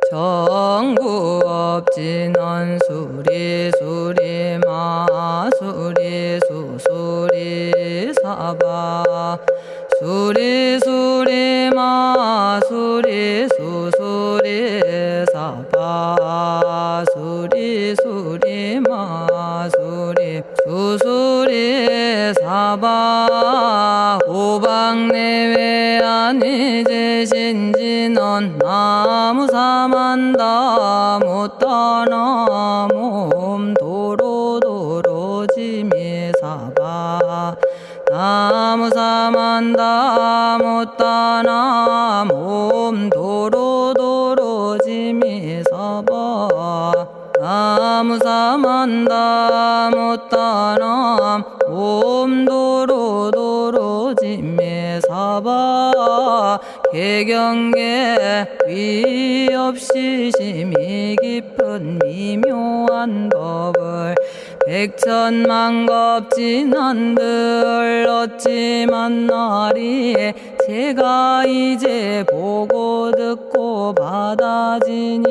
정구업진원 수리수리 마수리 수수리 사바 수리수리 마수리 수수리 사바 수리수리 마수리 수수리 사바 오방내외 아니제신진원 나무사만다 못다나 몸 도로도로지미사바 나무사만다 못다나 몸 도로도로지미사바 나무사만다 못다나 몸 도로도로지미사바 개경계 위 없이 심히 깊은 미묘한 법을 백천만겁진한들 어찌 만나리 제가 이제 보고 듣고 받아지니니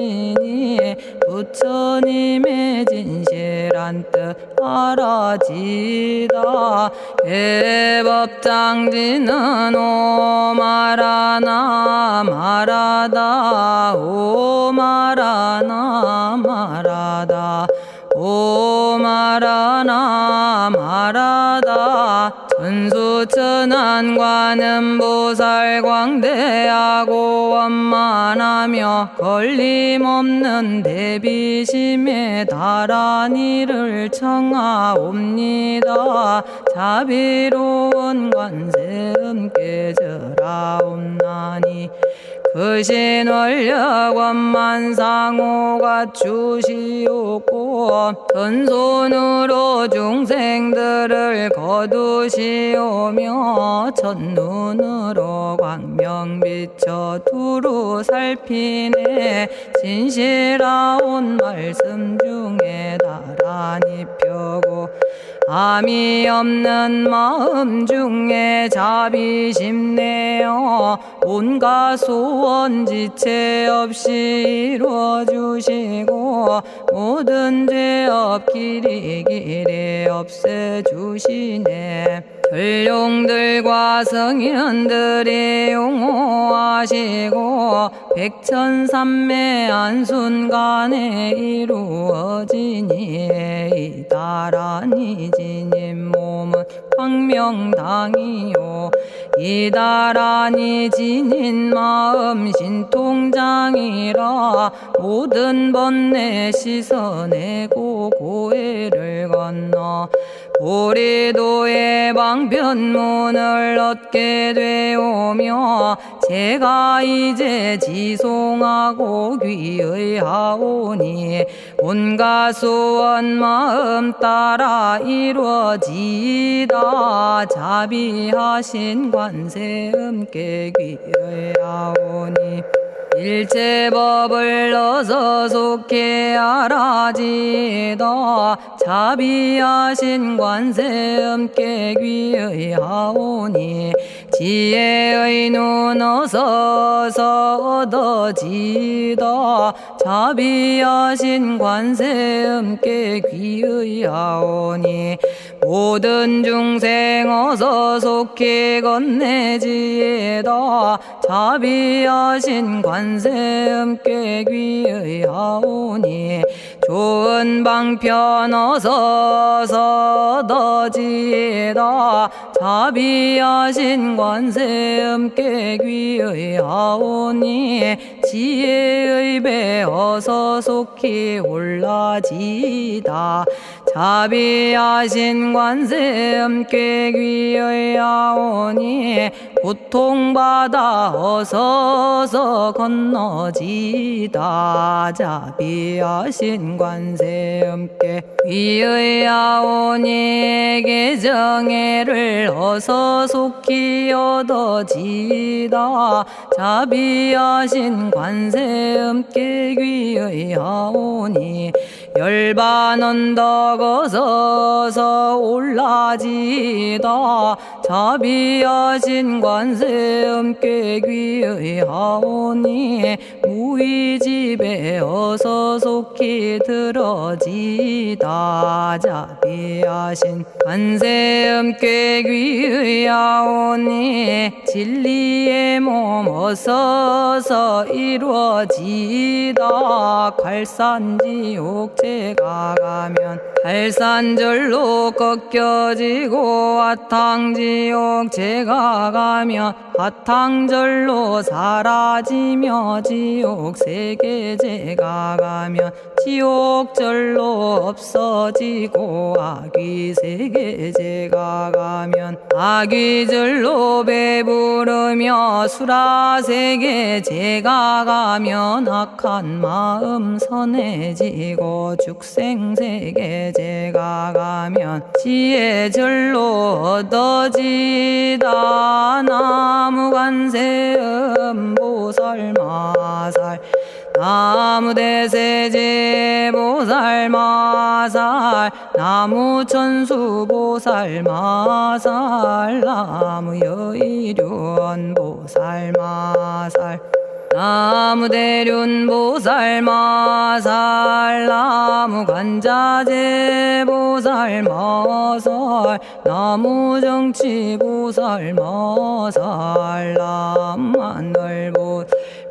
부처님의 진실한 뜻 알아지다 해법장지는 오마라나 마라다 오마라나 마라다 오마라나 마라다 천수천안관음보살 광대하고 원만하며 걸림없는 대비심에 달한 이를 청하옵니다. 자비로운 관세음께 절하옵나니 그신원력 원만상호가 주시옵고 전손으로 중생들을 거두시오며 첫눈으로 광명 비쳐 두루 살피네 진실하온 말씀 중에 나란히 펴고 암이 없는 마음 중에 자비심 내어 온갖 소원 지체 없이 이루어주시고 모든 죄업 길이 없애주시네. 전룡들과 성현들이 용호하시고 백천삼매 한순간에 이루어지니 이다라니 지님 몸은 광명당이요 이다라니 지닌 마음 신통장이라 모든 번뇌 씻어내고 고해를 건너 보리도의 방편문을 얻게 되오며 제가 이제 지송하고 귀의하오니 온갖 소원 마음 따라 이루어지다 자비하신 관세음께 귀의하오니 일체법을 어서 속히 알아지다 자비하신 관세음께 귀의하오니 지혜의 눈 어서 얻어지다 자비하신 관세음께 귀의하오니 모든 중생 어서 속히 건네지다 자비하신 관세음께 귀의하오니 좋은 방편 어서 얻어지다 자비하신 관세음께 귀의하오니 지혜의 배 어서 속히 올라지다 자비하신 관세음께 귀의하오니 고통받아 어서 건너지다 자비하신 관세음께 귀의하오니 개정애를 어서 속히 얻어지다 자비하신 관세음께 귀의하오니 열반 언덕 어서 올라지다 자비하신 관세음께 귀의 하오니 무의집에 어서 속히 들어지다. 자비하신 관세음께 귀의 하오니 진리의 몸 어서서 이루어지다. 갈산지옥 제가 가면 갈산절로 꺾여지고 화탕지옥 제가 가면 화탕절로 사라지며 지옥세계 제가 가면 지옥절로 없어지고 아귀세계 제가 가면 아귀절로 배부르며 수라세계 제가 가면 악한 마음 선해지고 죽생세계 제가 가면 지혜절로 얻어지다. 나무관세음 보살마살 나무대세제 보살마살 나무천수 보살마살 나무여의륜 보살마살 나무대륜 보살마살 나무간자재 보살마살 나무정치 보살마살 나무하늘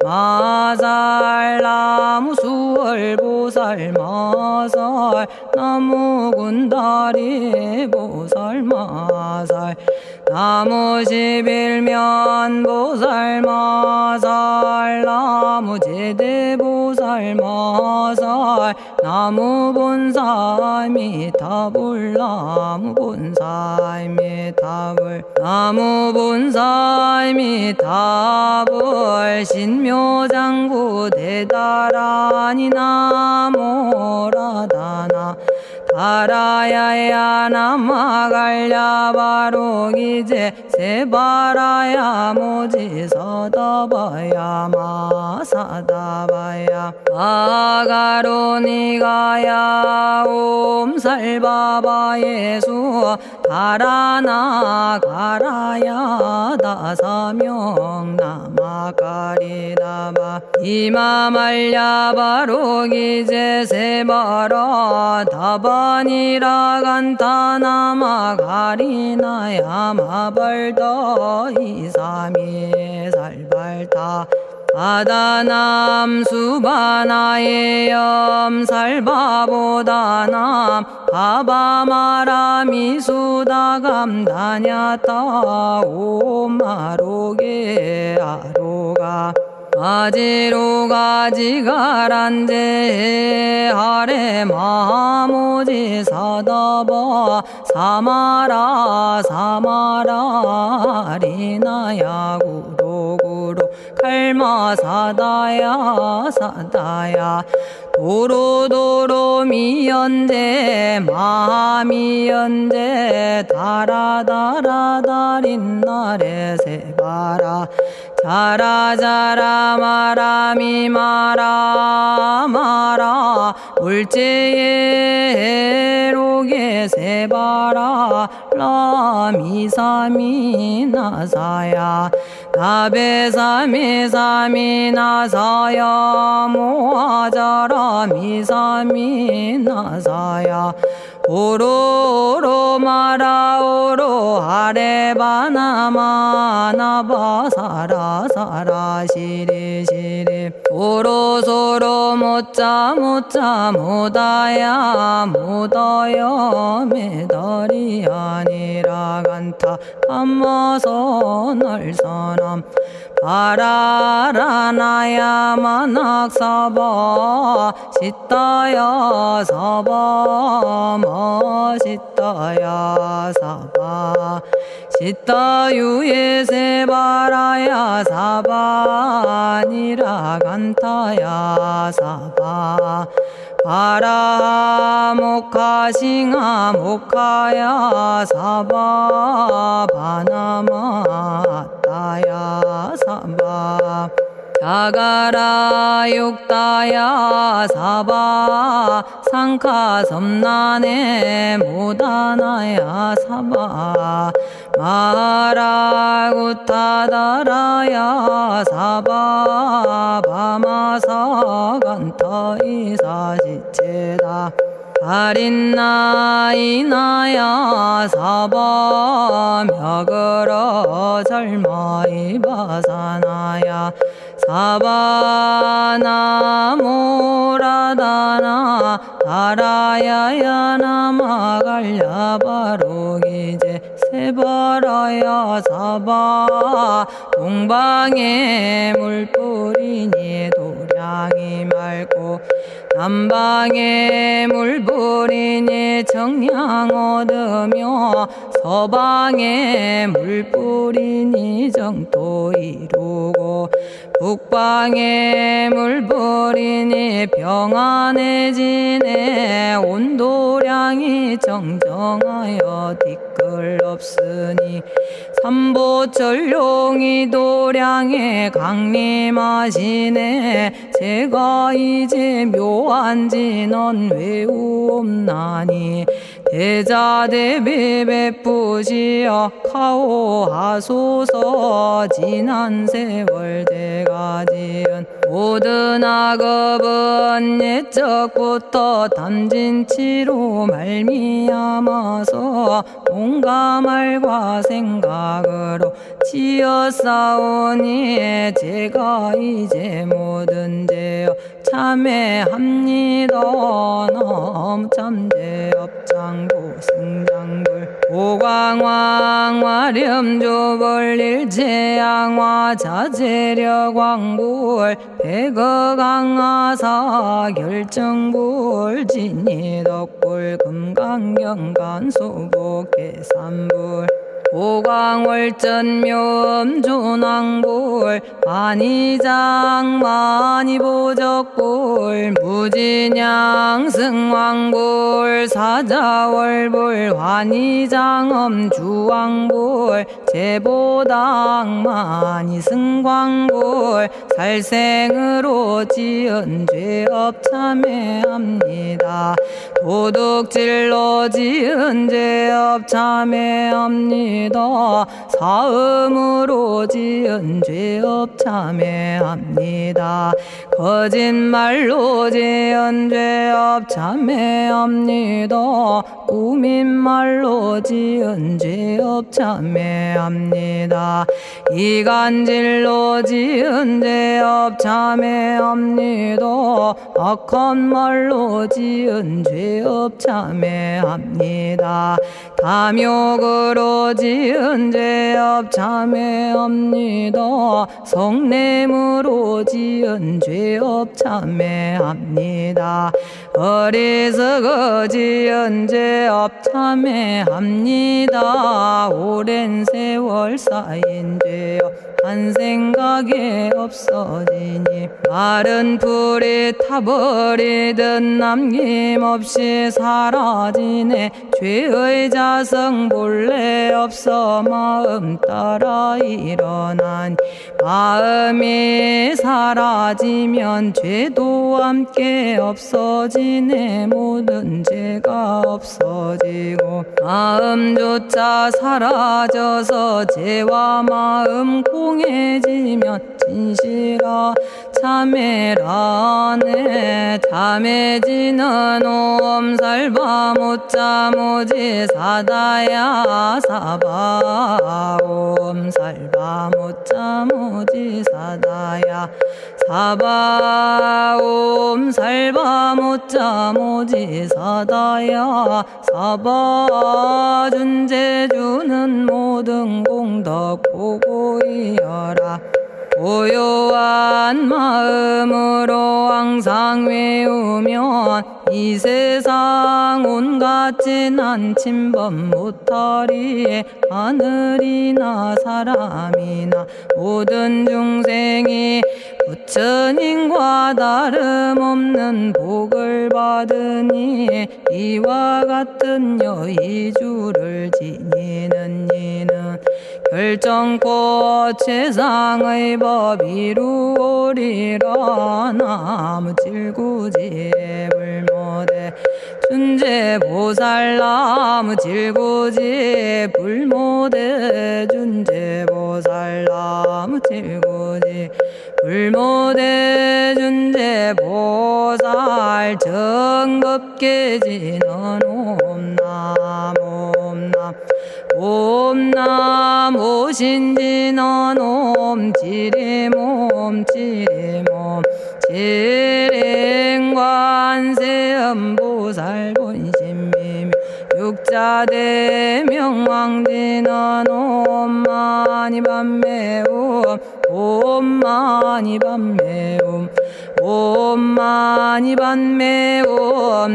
보살마살 나무수월 보살마살 나무군다리 보살마살 나무십일면 보살마살 나무제대 보살마살 나무본사미타불 나무본사미타불 나무본사미타불 신묘장구 대다라니 나모라다나 다라야야 남아갈야바로기제 세바라야 모지서다바야 마사다바야 아가로니가야 옴살바바 예수 다라나 가라야 다사명 나마가리다바 이마말야바로기제 세바라 다바니라 간타나마 가리나야 마발더 이사미 살발타 바다남 수바나의 염살바보다남 바바마라미 수다감다냐타 오마로게 아로가 아지로가 지가란제 하레 마모지 사다바 사마라 사마라 리나야 구로구로 칼마 사다야 사다야 도로도로 미연제 마미연제 다라다라다린나레 세바라 자라자라 마라미 마라 마라 울제에 로게 세바라 라미사미 나사야 나베사미사미 나사야 모아자라 미사미 나사야 오로로 마라오로 아레바나마나바 사라사라 시리시리 오로소로 못자 못자 못다야 못다야 메달이 아니라 간타 감마서 날선함 바라라나야 만학사바 시타야 사바 마시타야 사바 시타유에 세바라야 사바니라 간타야 사바 바라 모카싱아 모카야 사바 바나마 따야 사바 자가라 육다야 사바 상카 섬난에 모다나야 사바 마라구타다라야 사바 바마사 간타이사 시체다 아린나이나야 사바 며그러 절마이바사나야 사바나모라다나 다라야야 나마갈야바로기제 세바라야 사바 동방에 물뿌리니 도량이 맑고 남방에 물뿌리니 정량 얻으며 서방에 물뿌리니 정토 이루고 북방에 물뿌리니 평안해지네 온도량이 정정하여 뒤끌 없으니 삼보철룡이 도량에 강림하시네 제가 이제 묘한지 넌 외우옵나니 대자대비 베푸시어 카오하소서 지난 세월 제가 지은 모든 악업은 옛적부터 탐진치로 말미암아서 온갖 말과 생각으로 지었사오니 제가 이제 모든 죄업 참회합니다. 넘참죄업장고 승장불 오광왕 화렴조벌 일체양화 자재력왕불 백어강하사 결정불 진이덕불 금강경간소복계산불 오광월전묘음존왕불 만이장 만이보적불 무진양승왕불 사자월불 환희장엄주왕불 제보당 만이승광불 살생으로 지은 죄업 참회합니다. 도둑질로 지은 죄업 참회합니다. 사음으로 지은 죄업 참회합니다. 거짓말로 지은 죄업 참회합니다. 꾸민말로 지은 죄업 참회합니다. 이간질로 지은 죄업 참회합니다. 악한 말로 지은 죄업 참회합니다. 탐욕으로 지은 죄업 참회합니다. 성냄으로 지은 죄업 참회합니다. 어리석어 지은 죄업 참회합니다. 오랜 세월 쌓인 죄업 한 생각에 없어지니 마른 풀이 타버리듯 남김없이 사라지네. 죄의 자성 본래 없어 마음 따라 일어나니 마음이 사라지면 죄도 함께 없어지네. 모든 죄가 없어지고 마음조차 사라져서 죄와 마음 공해지면 진실아 참회라네. 참해지는 옴살바 못자모지 사다야 사바 옴살바 못자모지 사다야 사바 옴살바 못자모지 사다야 사바 준재주는 모든 공덕 보고이여라. 고요한 마음으로 항상 외우면 이 세상 온갖 진한 침범 못하리. 하늘이나 사람이나 모든 중생이 부처님과 다름없는 복을 받으니 이와 같은 여의주를 지니는 이는 결정코 최상의 법 이루오리라. 나무질구지 불모대 준재보살. 나무질구지 불모대 준재보살. 나무질구지 불모대 준재보살. 정법계지는 옴남 옴남 옴남 오신지는 옴지리몸 지리몸 지행관세음보살 본심미묘 육자대명왕지는 옴마니밤매옴 옴마니밤매옴 옴마니밤매옴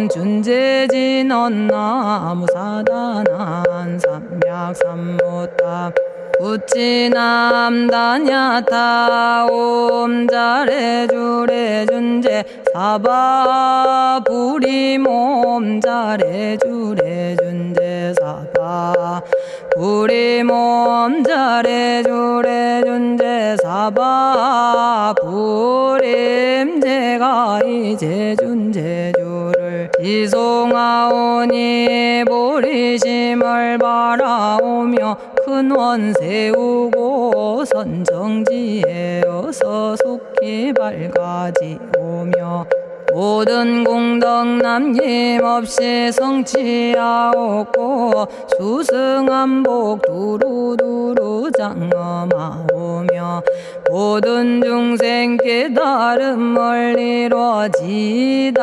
준재진언 나무사단한 삼약삼무타 우치남다냐타 옴자레주레 준재 사바 부리몸 자레주레 준재 사바 부리몸 자레주레 준재 사바 부림. 제가 이제 준재주를 지송하오니 보리심을 바라오며 큰 원 세우고 선정지에 어서 속히 밝아지오며 모든 공덕 남김없이 성취하옵고 수승한복 두루두루 장엄하오며 모든 중생 깨달음을 이루어지다.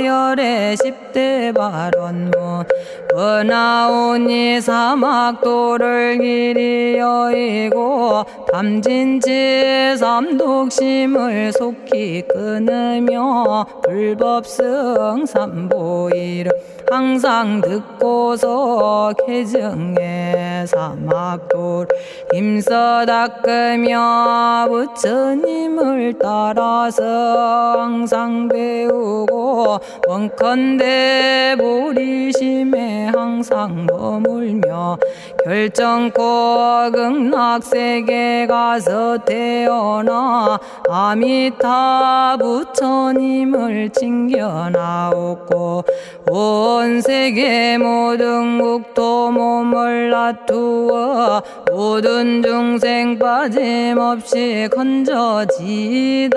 열의 10대 발언문 번하오니 사막도를 길이 여의고 탐진치 삼독심을 속히 끊으며 불법승 삼보이를 항상 듣고서 개정의 사막도를 힘써 닦으며 부처님을 따라서 항상 배우고 원컨대 보리심에 항상 머물며 결정코 극락세계 가서 태어나 아미타 부처님을 챙겨나오고 온 세계 모든 국토 몸을 놔두어 모든 중생 빠짐없이 건져지다.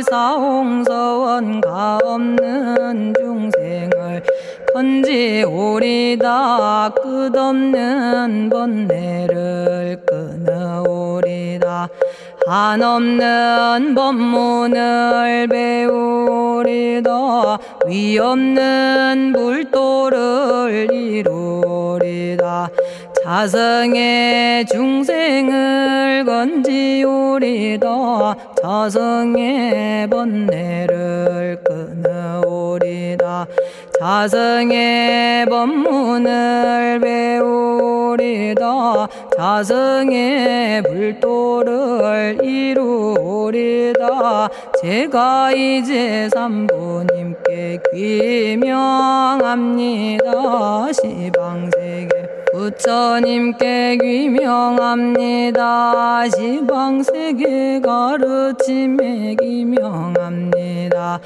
발사홍서원가 없는 중생을 건지오리다. 끝없는 번뇌를 끊어오리다. 한없는 법문을 배우리다. 위없는 불도를 이루리다. 자성의 중생을 건지오리다. 자성의 번뇌를 끊어오리다. 자성의 법문을 배우리다. 자성의 불도를 이루리다. 제가 이제 삼부님께 귀명합니다. 시방세계 부처님께 귀명합니다. 시방세계 가르침에 귀명합니다.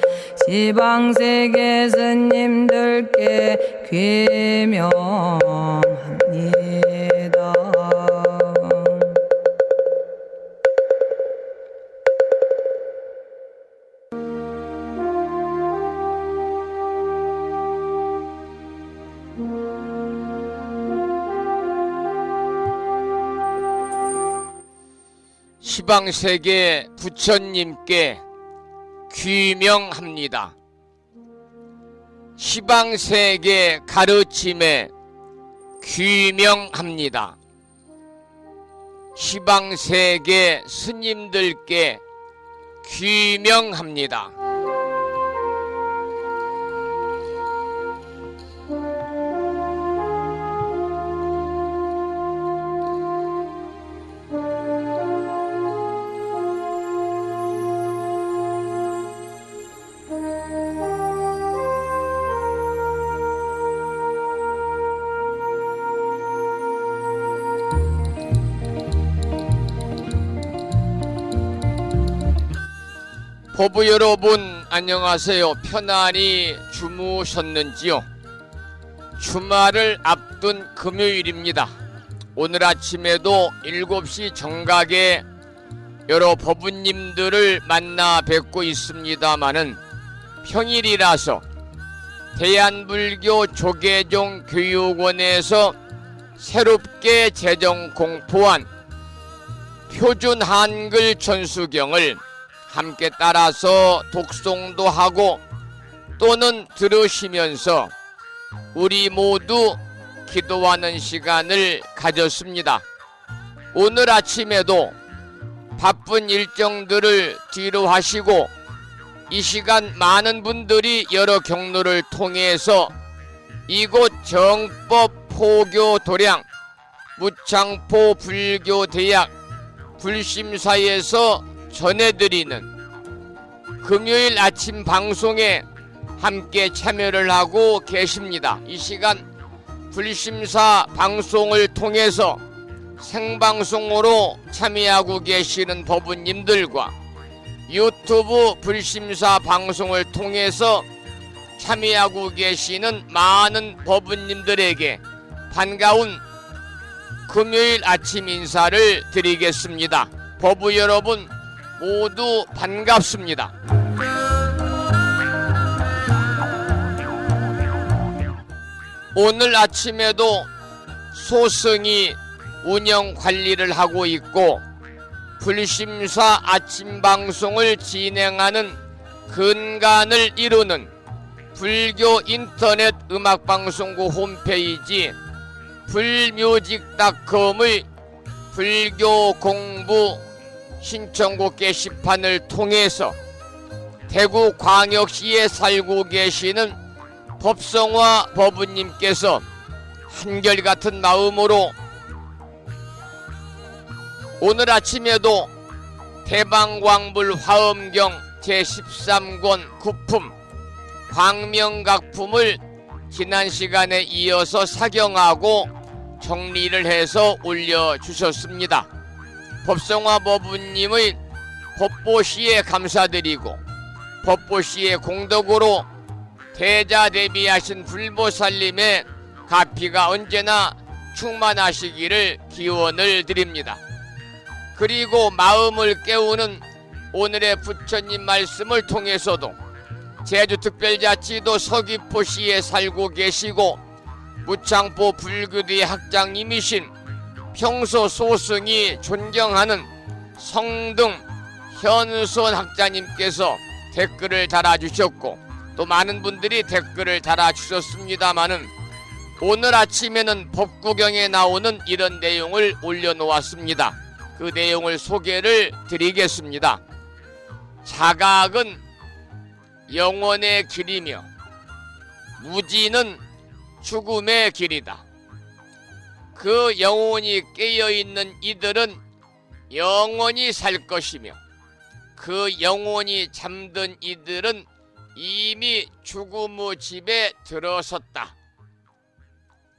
시방세계 스님들께 귀명합니다. 시방세계 부처님께 귀명합니다. 시방세계 가르침에 귀명합니다. 시방세계 스님들께 귀명합니다. 법부 여러분 안녕하세요. 편안히 주무셨는지요? 주말을 앞둔 금요일입니다. 오늘 아침에도 7시 정각에 여러 법부님들을 만나 뵙고 있습니다마는 평일이라서 대한불교 조계종 교육원에서 새롭게 제정 공포한 표준 한글 천수경을 함께 따라서 독송도 하고 또는 들으시면서 우리 모두 기도하는 시간을 가졌습니다. 오늘 아침에도 바쁜 일정들을 뒤로 하시고 이 시간 많은 분들이 여러 경로를 통해서 이곳 정법 포교 도량 무창포 불교대학 불심사에서 전해드리는 금요일 아침 방송에 함께 참여를 하고 계십니다. 이 시간 불심사 방송을 통해서 생방송으로 참여하고 계시는 법부님들과 유튜브 불심사 방송을 통해서 참여하고 계시는 많은 법부님들에게 반가운 금요일 아침 인사를 드리겠습니다. 법부 여러분 모두 반갑습니다. 오늘 아침에도 소승이 운영 관리를 하고 있고 불심사 아침 방송을 진행하는 근간을 이루는 불교 인터넷 음악방송국 홈페이지 불뮤직닷컴의 불교 공부 신청곡 게시판을 통해서 대구광역시에 살고 계시는 법성화 법부님께서 한결같은 마음으로 오늘 아침에도 대방광불 화엄경 제13권 구품 광명각품을 지난 시간에 이어서 사경하고 정리를 해서 올려주셨습니다. 법성화 법부님의 법보시에 감사드리고 법보시의 공덕으로 대자대비하신 불보살님의 가피가 언제나 충만하시기를 기원을 드립니다. 그리고 마음을 깨우는 오늘의 부처님 말씀을 통해서도 제주특별자치도 서귀포시에 살고 계시고 무창포 불교대 학장님이신 평소 소승이 존경하는 성등 현손 학자님께서 댓글을 달아주셨고 또 많은 분들이 댓글을 달아주셨습니다마는 오늘 아침에는 법구경에 나오는 이런 내용을 올려놓았습니다. 그 내용을 소개를 드리겠습니다. 자각은 영원의 길이며 무지는 죽음의 길이다. 그 영혼이 깨어있는 이들은 영원히 살 것이며 그 영혼이 잠든 이들은 이미 죽음의 집에 들어섰다.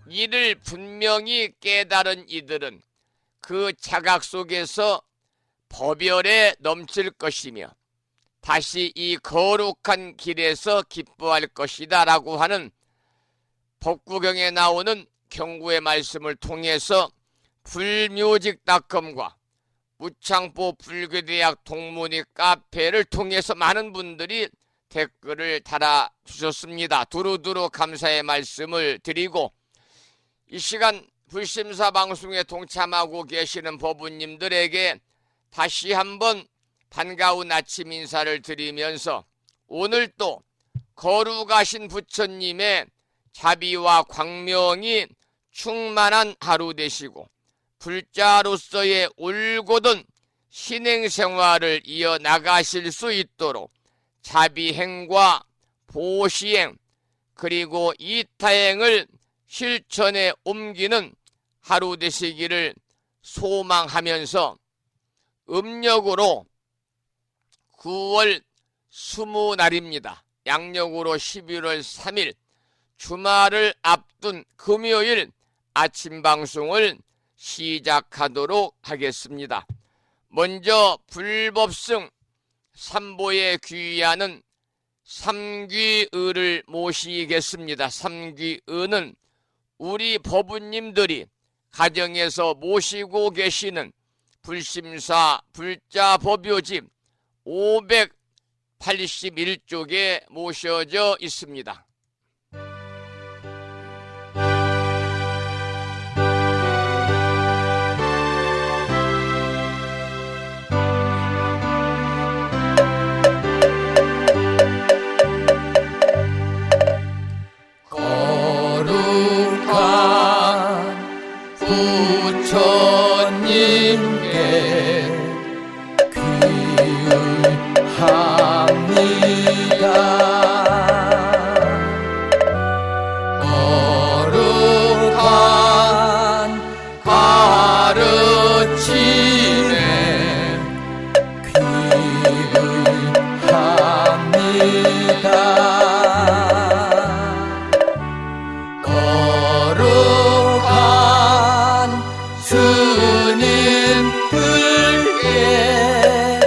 이를 분명히 깨달은 이들은 그 자각 속에서 법열에 넘칠 것이며 다시 이 거룩한 길에서 기뻐할 것이다 라고 하는 법구경에 나오는 경구의 말씀을 통해서 불뮤직닷컴과 무창포 불교대학 동문회 카페를 통해서 많은 분들이 댓글을 달아주셨습니다. 두루두루 감사의 말씀을 드리고 이 시간 불심사 방송에 동참하고 계시는 법부님들에게 다시 한번 반가운 아침 인사를 드리면서 오늘 또 거룩하신 부처님의 자비와 광명이 충만한 하루 되시고 불자로서의 올곧은 신행생활을 이어나가실 수 있도록 자비행과 보시행 그리고 이타행을 실천에 옮기는 하루 되시기를 소망하면서 음력으로 9월 20날입니다. 양력으로 11월 3일 주말을 앞둔 금요일 아침 방송을 시작하도록 하겠습니다. 먼저 불법승 삼보에 귀의하는 삼귀의를 모시겠습니다. 삼귀의는 우리 법우님들이 가정에서 모시고 계시는 불심사 불자법요집 581쪽에 모셔져 있습니다. 부처님께 귀의합니다. 거룩한 가르침에 귀의합니다. 스님들께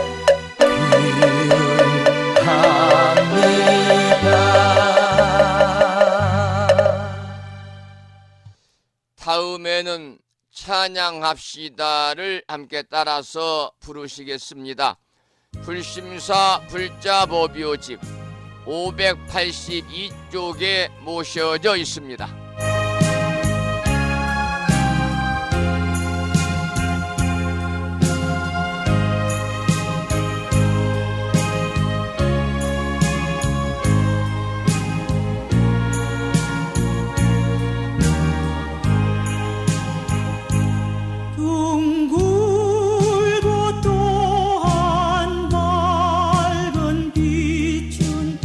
귀의합니다. 다음에는 찬양합시다를 함께 따라서 부르시겠습니다. 불심사 불자법요집 582쪽에 모셔져 있습니다. 둥글고 또한 밝은 빛은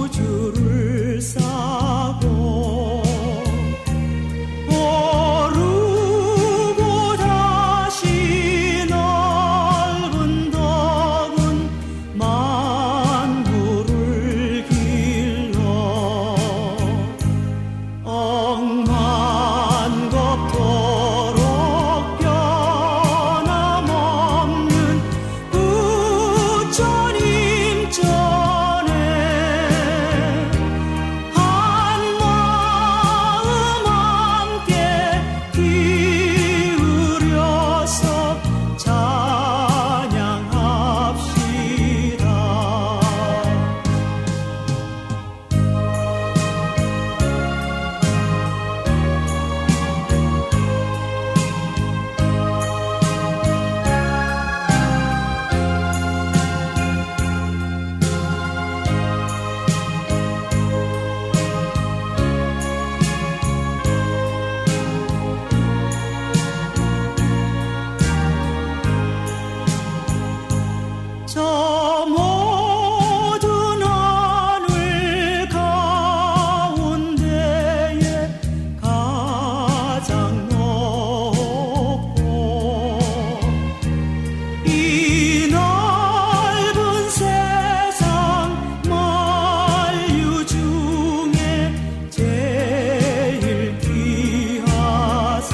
우주를 싸고 오르고 다시 넓은 덕은 만물을 길러 억만겁도록 변함없는 부처님 전에 한마음 함께 기울여서 찬양합시다. 저 모든 하늘 가운데에 가장 높고 이 넓은 세상 만유 중에 제일 귀하사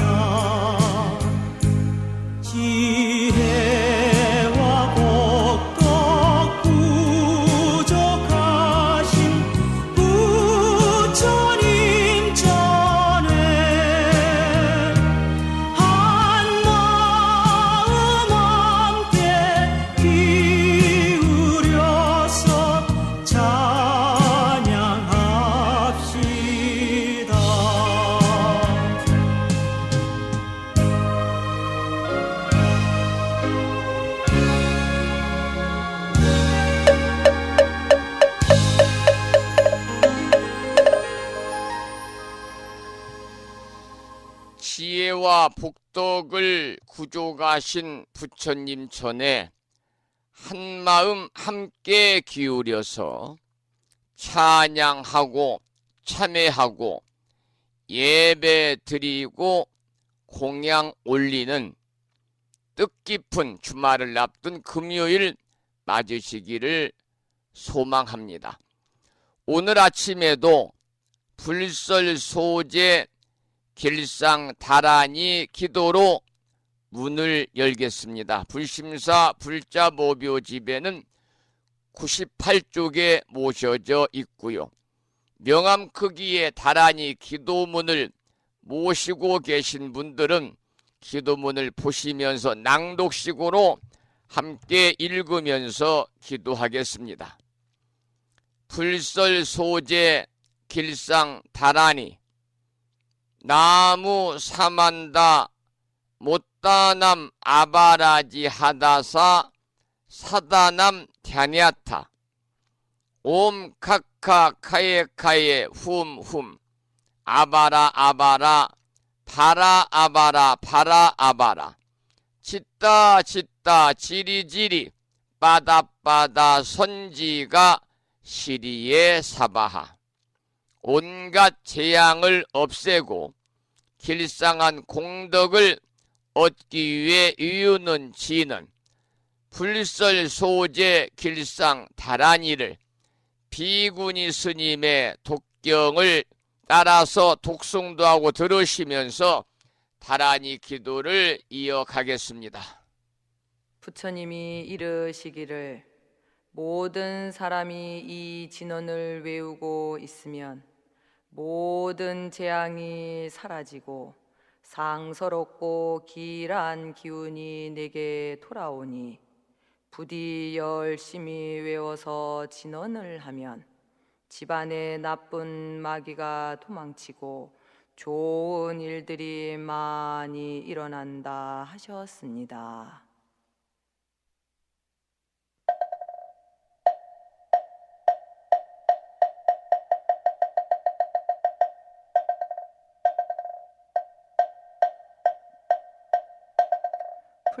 지혜와 복덕 부족하신 부처님 전에 한마음 함께 기울여서 찬양합시다. 지혜와 복덕을 구족하신 부처님 전에 한마음 함께 기울여서 찬양하고 참회하고 예배 드리고 공양 올리는 뜻깊은 주말을 앞둔 금요일 맞으시기를 소망합니다. 오늘 아침에도 불설 소재 길상 다라니 기도로 문을 열겠습니다. 불심사 불자모묘집에는 98쪽에 모셔져 있고요. 명암 크기의 다란이 기도문을 모시고 계신 분들은 기도문을 보시면서 낭독식으로 함께 읽으면서 기도하겠습니다. 불설 소재 길상 다란이 나무 사만다 못다남 아바라지 하다사 사다남 갸냐타 옴 카카 카예 훔훔 아바라 아바라 바라 아바라 바라 아바라 짓다 짓다 지리지리 빠다빠다 선지가 시리에 사바하 온갖 재앙을 없애고 길상한 공덕을 얻기 위해 이유는 지는 불설 소재 길상 다란이를 비구니 스님의 독경을 따라서 독송도 하고 들으시면서 다란이 기도를 이어가겠습니다. 부처님이 이르시기를 모든 사람이 이 진언을 외우고 있으면 모든 재앙이 사라지고 상서롭고 길한 기운이 내게 돌아오니 부디 열심히 외워서 진언을 하면 집안에 나쁜 마귀가 도망치고 좋은 일들이 많이 일어난다 하셨습니다.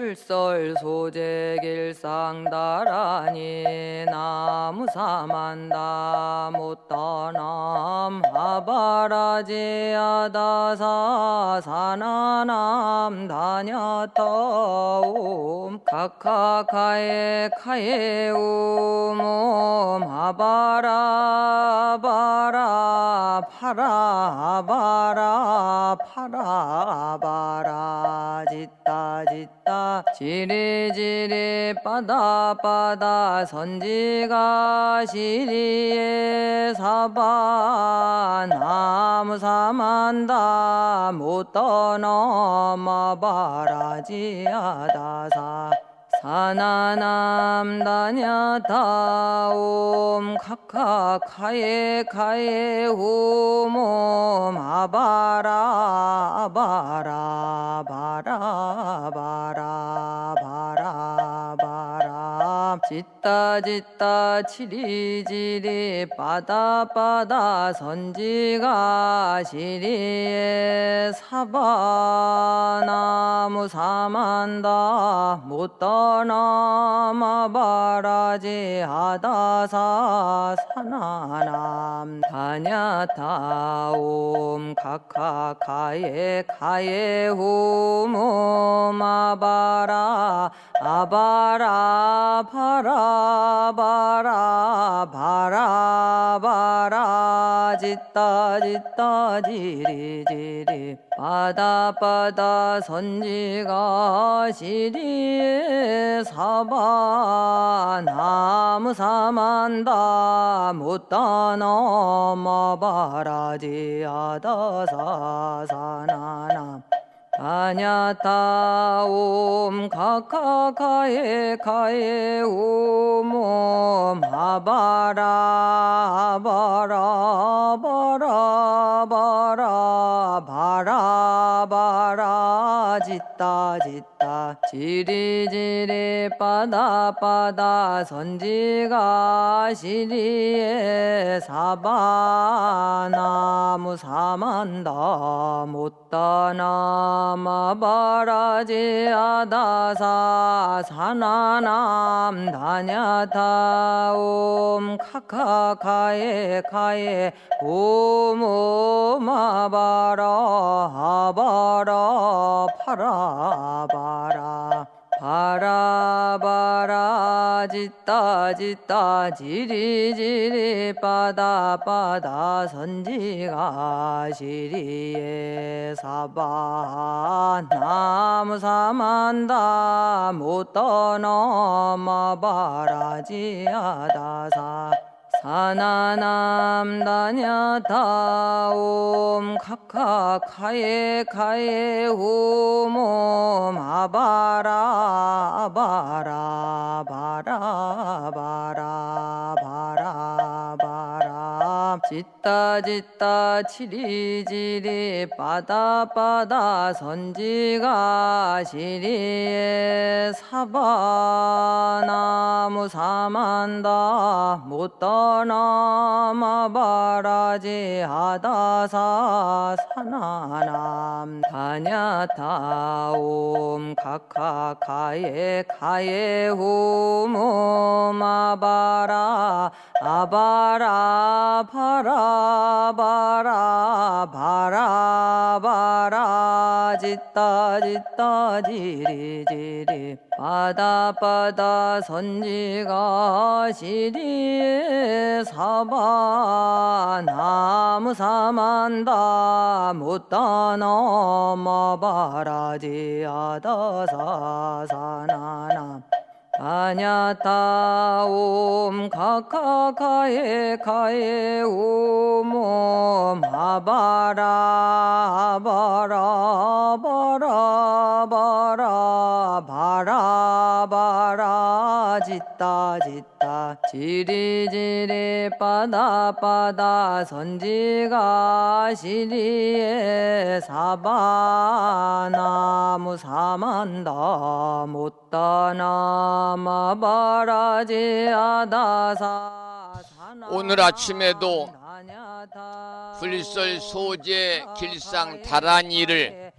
불설 소재 길상 다란이 나무 사만다 못다남 아바라지 아다사 사나남 다냐타옴 카카카에 카에옴 아바라 바라 파라 바라 파라 바라 짓다 짓다 지리지리 빠다빠다 선지가 시리에 사바 나무 사만다 못 떠넘어 바라지 아다사 사나남 다냐타옴 카카카에 카에 홈옴 아바라 바라 바라 바라 바라 바라 짓다 짓다 지리지리 빠다빠다 선지가 시리에 사바 나무 사만다 못 떠넘어 바라지 아다사 사나남 다냐타옴 카카카에 카에 홈옴 아바라 아바라 바라 바라 바라 바라 짓다 짓다 지리지리 빠다빠다 선지가 시리에 사바 나무 사만다 못 떠넘어 바라지 아다사 사나남 다냐타옴 카카카에 카에 옴옴 아바라 바라 바라 바라 바라 바라 짓다 짓다 지리지리 빠다빠다 선지가 시리에 사바 나무 사만다 못 떠넘어 바라지 아다사 사나남 다냐타옴 카카카에 카에 옴옴 아바라 아바라 파라 바라 바라 짓다 지리 빠다 선지가 시리에 사바 나무 사만다 못 떠넘어 바라지하다사 사나남 다냐타 옴 카카카에 카에 홈옴 아바라 바라 바라 바라 바라 바라 짓다 지리 빠다 선지가 시리에 사바 나무 사만다 못 떠넘어 바라지하다사 사나남 다냐타 옴 카카카에 카에 홈옴 아바라 바라 짓다 지리 빠다 선지가 시리에 사바 나무 사만다 못 떠넘어 바라지하다사 사나남 다냐타 옴 카카카에 카에 옴옴 아바라 바라 짓다 지리 빠다 선지가 시리에 사바 나무 사만다 못 떠넘어 바라지하다사 오늘 아침에도 불설 소재 길상 다란이를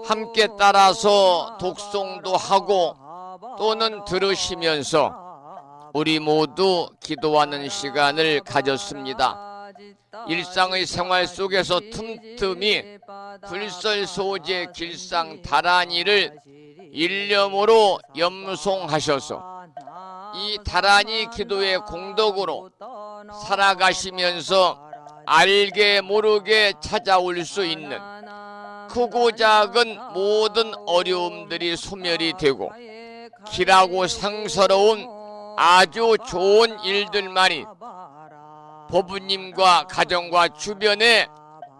함께 따라서 독송도 하고 또는 들으시면서 우리 모두 기도하는 시간을 가졌습니다. 일상의 생활 속에서 틈틈이 불설 소재 길상 다란이를 일념으로 염송하셔서 이 다란이 기도의 공덕으로 살아가시면서 알게 모르게 찾아올 수 있는 크고 작은 모든 어려움들이 소멸이 되고 길하고 상서로운 아주 좋은 일들만이 법부님과 가정과 주변에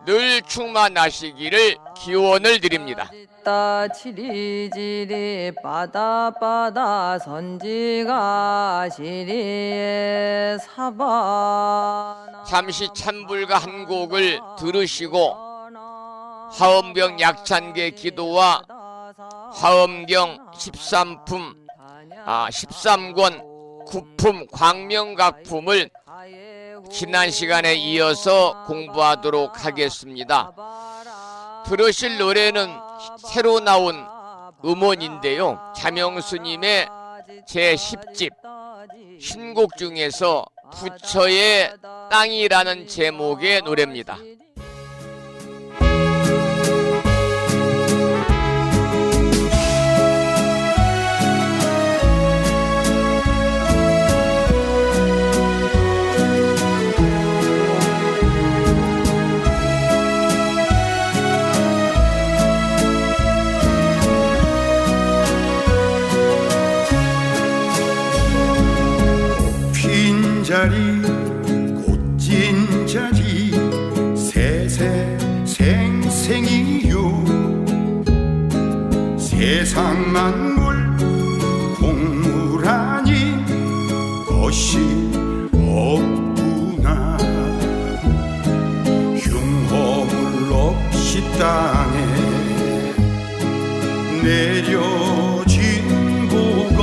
늘 충만하시기를 기원을 드립니다. 지리 빠다 선지가 시리에 사바 잠시 찬불가 한 곡을 들으시고 화엄경 약찬계 기도와 화엄경 13권 9품 광명각품을 지난 시간에 이어서 공부하도록 하겠습니다. 들으실 노래는 새로 나온 음원인데요. 자명스님의 제10집 신곡 중에서 부처의 땅이라는 제목의 노래입니다. 자리 꽃진 자리 생생이요 세상 만물 공물 아닌 것이 없구나 흉허물 없이 땅에 내려진 복음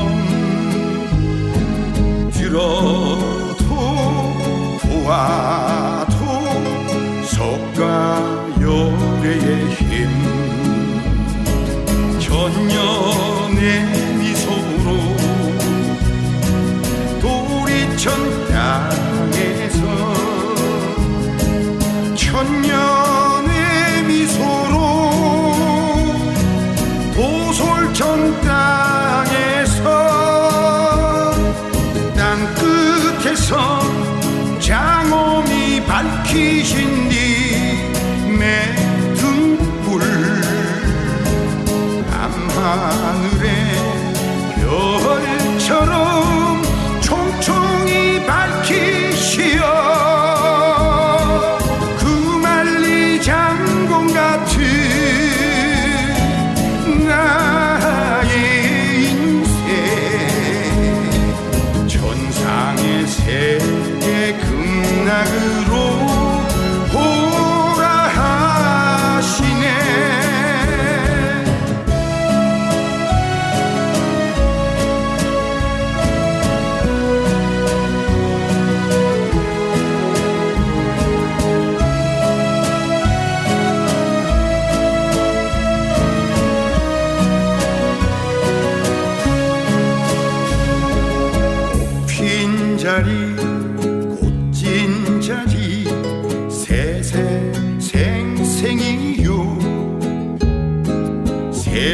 들어 보아도 석가 열애의 힘 천년의 미소로 도리천 땅에서 천년의 미소로 도솔천 땅에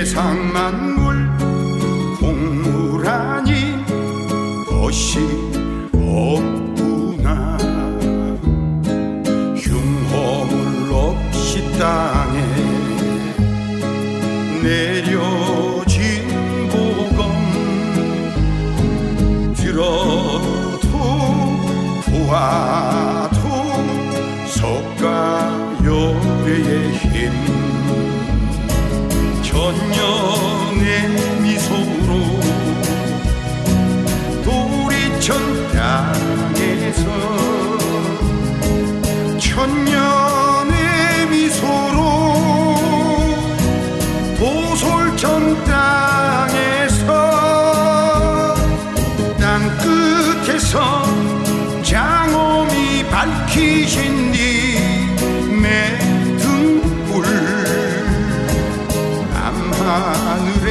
세상 만물 공무라니 것이 없구나. 흉허물 없이 땅에 내려진 복음 들어도 보아도 석가열의 힘 천년의 미소로 도리천 땅에서 천년의 미소로 도솔천 땅에서 땅 끝에서 장엄히 밝히신 네 등불 밤하늘의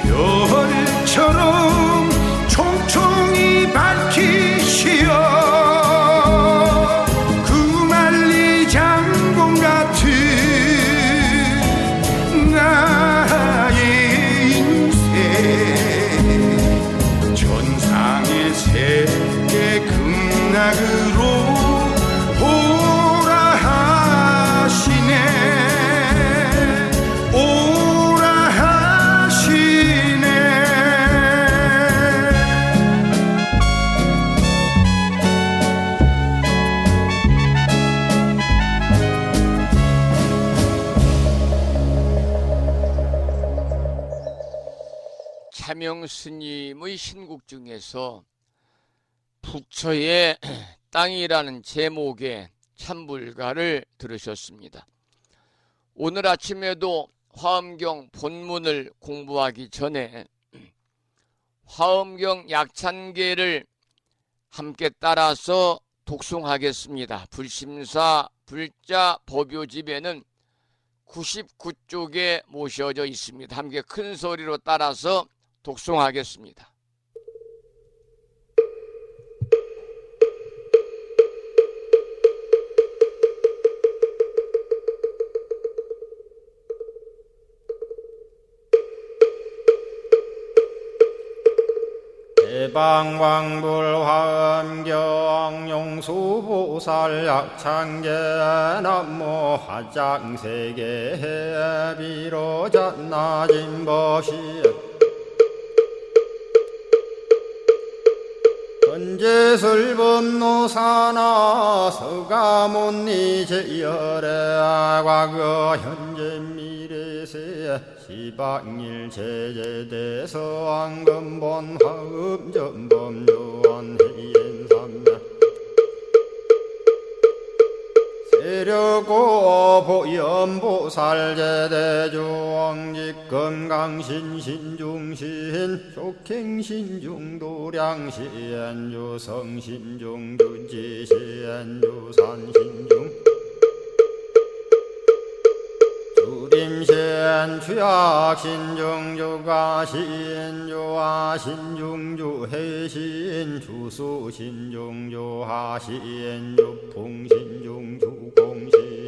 별처럼 총총히 밝히시어 구만리 장군 같은 나의 인생 전상의 세계 극락으로 오라 하시네 오라 하시네. 차명 스님의 신곡 중에서 북처의 땅이라는 제목의 참불가를 들으셨습니다. 오늘 아침에도 화엄경 본문을 공부하기 전에 화엄경 약찬계를 함께 따라서 독송하겠습니다. 불심사 불자 법요집에는 99쪽에 모셔져 있습니다. 함께 큰 소리로 따라서 독송하겠습니다. 대방광불화엄경 용수보살 약찬계 남모 화장세계 비로잔나진 법시 현재설법노사나 서가몬니 제열의 과거 현재 미래세 시방일 제제대서 황금본 화음전범 요한해인삼나 세력고 보연보살 제대주왕직 건강신신중신 족행신중도량신 유성신중 주지신 유산신중 주림신 주약신중 주가신 주하신중 주해신 주수신중 주하신 주풍신중 주공신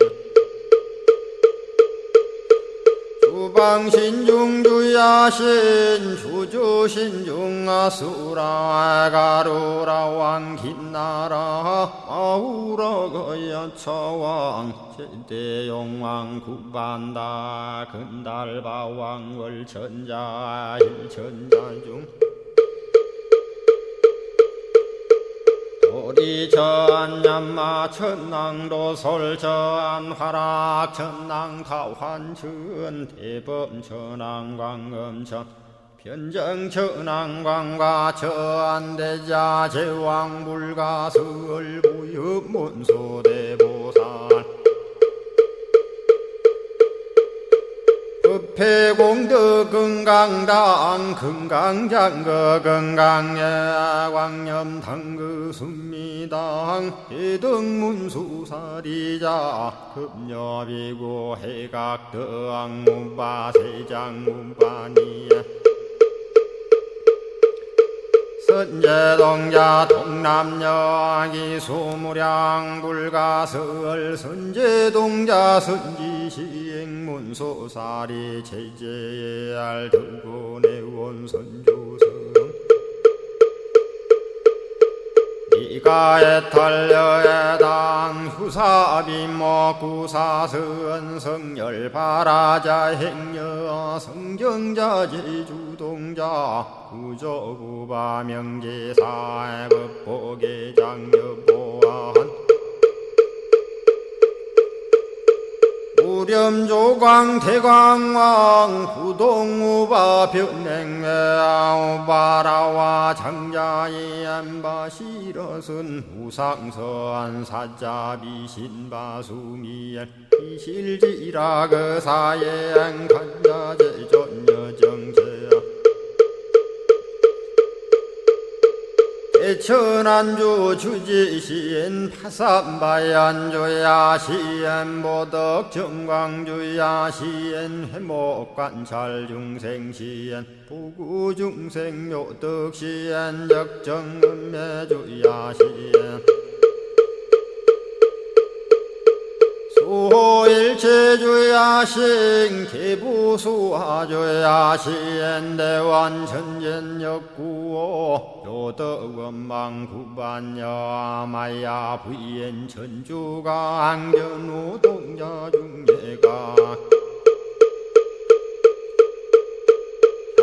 주방신중 주야신 주주신중 아수라 가루라 왕긴나라 아우라 거야차왕 제대용왕 구반다 근달바왕 월천자 일천자중 도리천 얀마 천낭도 솔천 화락 천낭 타환천 대범 천왕 광음천 변정 천왕 광과 천대자 제왕 불가설 부엽 문소대보살 급회공덕 금강당 금강장거 금강예 광염당그 순미당 대등문수사리자 급녀비고 해각덕 문바세장 문바니야 선제동자 동남여기 수무량 불가설 선제동자 선지시행문소사리 제제알 들고내원 선조성 이가에 탈려에당 후사비모 구사선 성열 바라자 행여 성정자 제주동자 구조구바 명제사의 법보계 장여보안 우렴조광 대광왕 부동우바 변행외아우바라와 장자의 안바시러슨 우상서안 사자비 신바수미엘 이실지라 그 사예안 간자제 전여정제야 대천안주 주지시엔 파산바얀주야 시엔 보덕 정광주야 시엔 회목관찰 중생시엔 부구중생 묘덕시엔 적정음매주야 시엔 수호일체주야신 기부수화주야신 대완천전역구호 요덕원망구반여마야 부인 천주가 안견우 동자중예가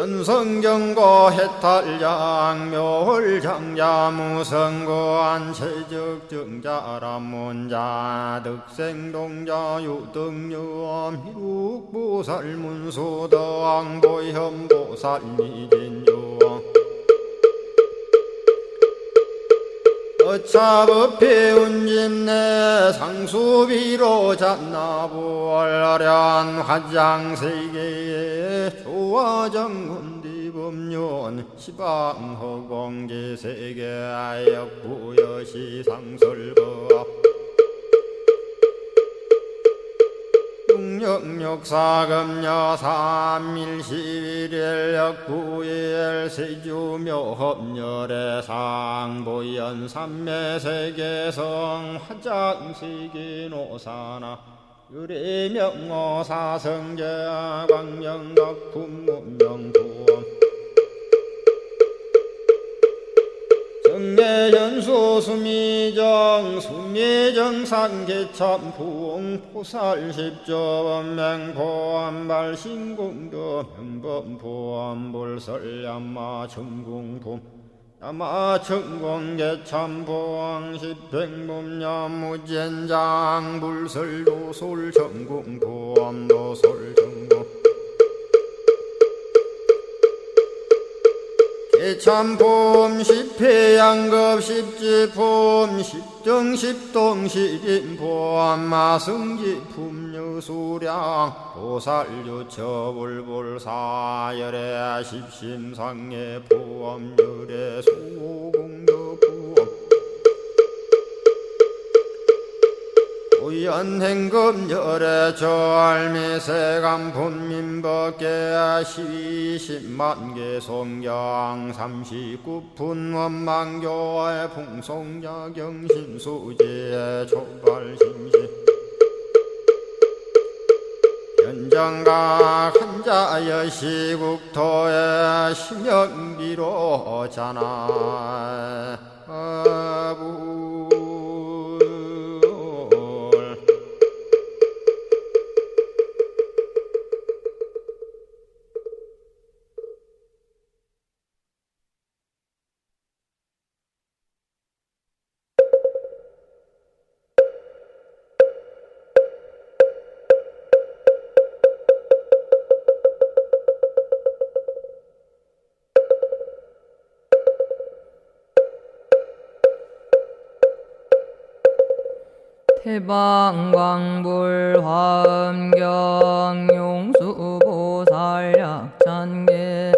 현성경고 해탈장 묘홀장자무성고안 체적정자람문자 득생동자 유등유엄 희룩보살문소덕보현보살미진유엄 어차법회운집내 상수비로 잡나부얼련 화장세계에 조화정문디법륜 시방허공제세계아역부여시 상설법 육력사금여 삼일시일역구일 세주묘협열의 상보연 삼매세계성 화장세계노사나 유래명어사성제 광명덕품문명부엄 정례연수 수미정 수미정상계참풍 포살십조원맹포암발신공도 명범포암볼설야마 천궁품 야마천공계참포항 십행범야무젠장 불설도솔천궁포암도솔천궁 참폼 십회양급 십지폼 십정십동 십인포 마승지품 유수량 보살유처불불사열의 십심상의 포함열의 수공덕포함 우연행급열의 저알미세간품민법계 시십만개 송경 39분 원망교의 풍송야경신수지의 촉발심시 현정각 한자여 시국토의 심영비로 자나 아부 태방광불 화엄경 용수보살약찬계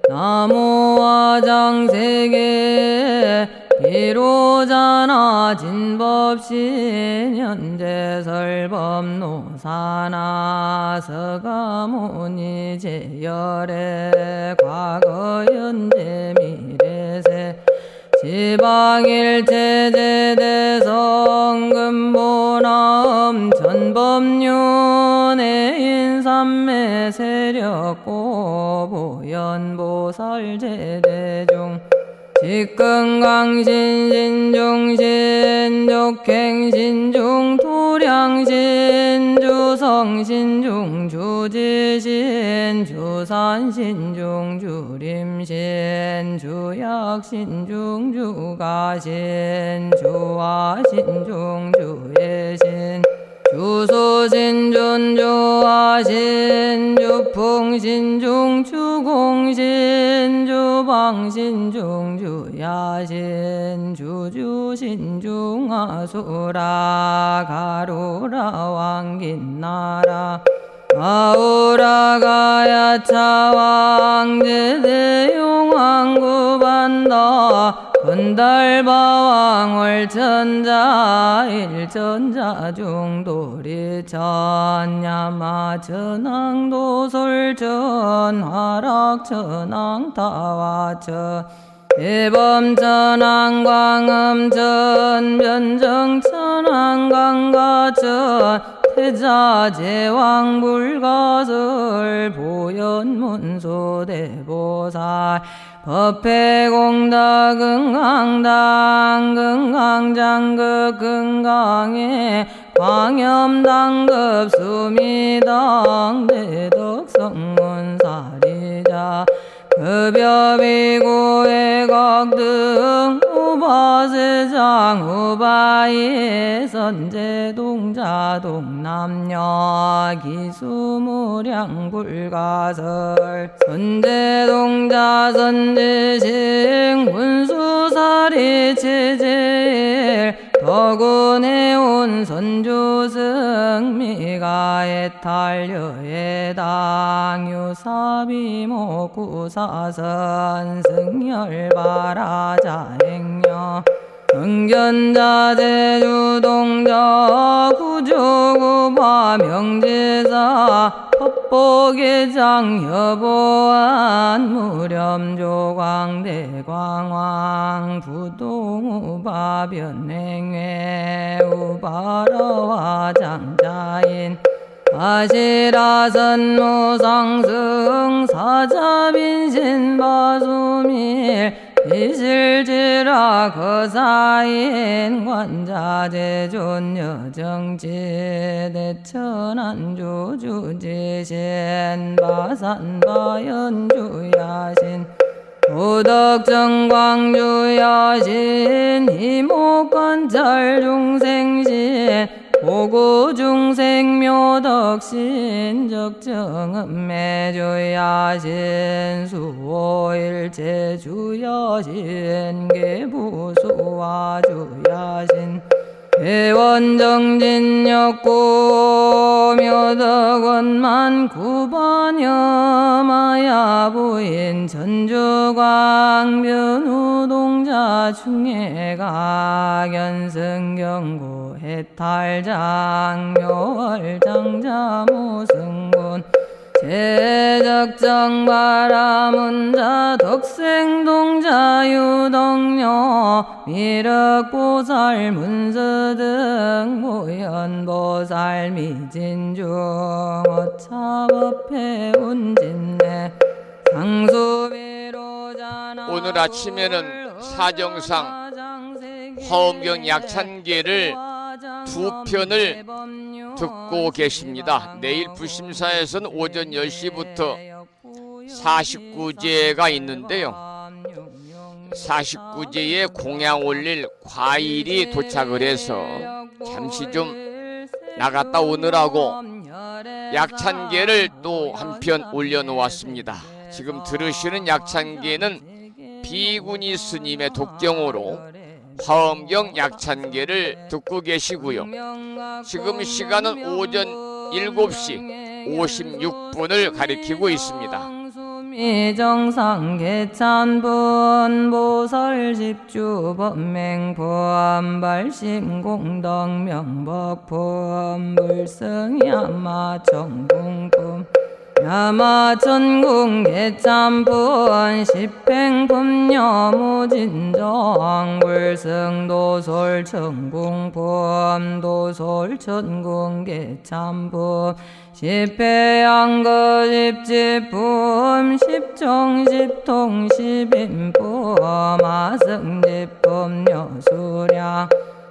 나무화장세계 비로자나 진법신현재설법노사나 서가모니 제열의 과거 현재 미래세 지방일체제대성금보남 전법륜의 인삼매 세력고 보현보살제대중 직근강신신중신족행신중 토량신주성신중 주지신 주산신중 주림신 주약신중 주가신 주화신중 주예신 주소신준 주화신 주풍신중 주공신 주방신중 주야신 주주신중 아수라 가루라 왕긴나라 아우라가야차왕제대용왕구반다 건달바왕월천자 일천자 중도리천 야마천왕도솔천 화락천왕타와천 대범천왕광음천 변정천왕광가천 태자제왕불가설 보현문소대보살 법회공덕응강당 긍강장급 긍강에 광염당급 수미당 대덕성문사리자 급여비고외각등 우바세장 우바이 선제동자 동남녀 기수무량불가설 선제동자 선제식 문수사리체제일 덕운해온 선조승미가애탈여애당 유사비목구사선 승열바라자행녀 응견자제주동자 구조구바 명제사 법보계장 여보안 무렴조광대광왕 부동우바 변행회 우바라와 장자인 아시라선무상승 사자빈신바수밀 이실지라 거사인 관자제존여정지 대천안조주지신 바산바연주야신 도덕정광주야신 이목관찰중생신 보고중생묘덕신 적정음매주야신 수오일체주야신 계부수와주야신 대원정진역구묘덕원만 구반여마야부인 전주광변우동자 충해가견승경고 해탈장묘월장자무승군 제적정바라문자 덕생동자 유덕녀 미륵보살 문서등 모현보살 미진중 어차법회 운진내 상수비로자나 오늘 아침에는 사정상 화엄경 약찬계를 두 편을 듣고 계십니다. 내일 부심사에서는 오전 10시부터 49제가 있는데요. 49제에 공양 올릴 과일이 도착을 해서 잠시 좀 나갔다 오느라고 약찬계를 또 한 편 올려놓았습니다. 지금 들으시는 약찬계는 비구니 스님의 독경으로 화엄경 약찬계를 듣고 계시고요. 지금 시간은 오전 7시 56분을 가리키고 있습니다. 정상계찬분 보설집주법맹포함 발심공덕명법포함 불승야마청궁품 야마천궁 개참분 십행품녀무진정 불승도솔천궁품 도솔천궁 개참품 십회양거집집품 십정십통 십인품 아승집품 여수량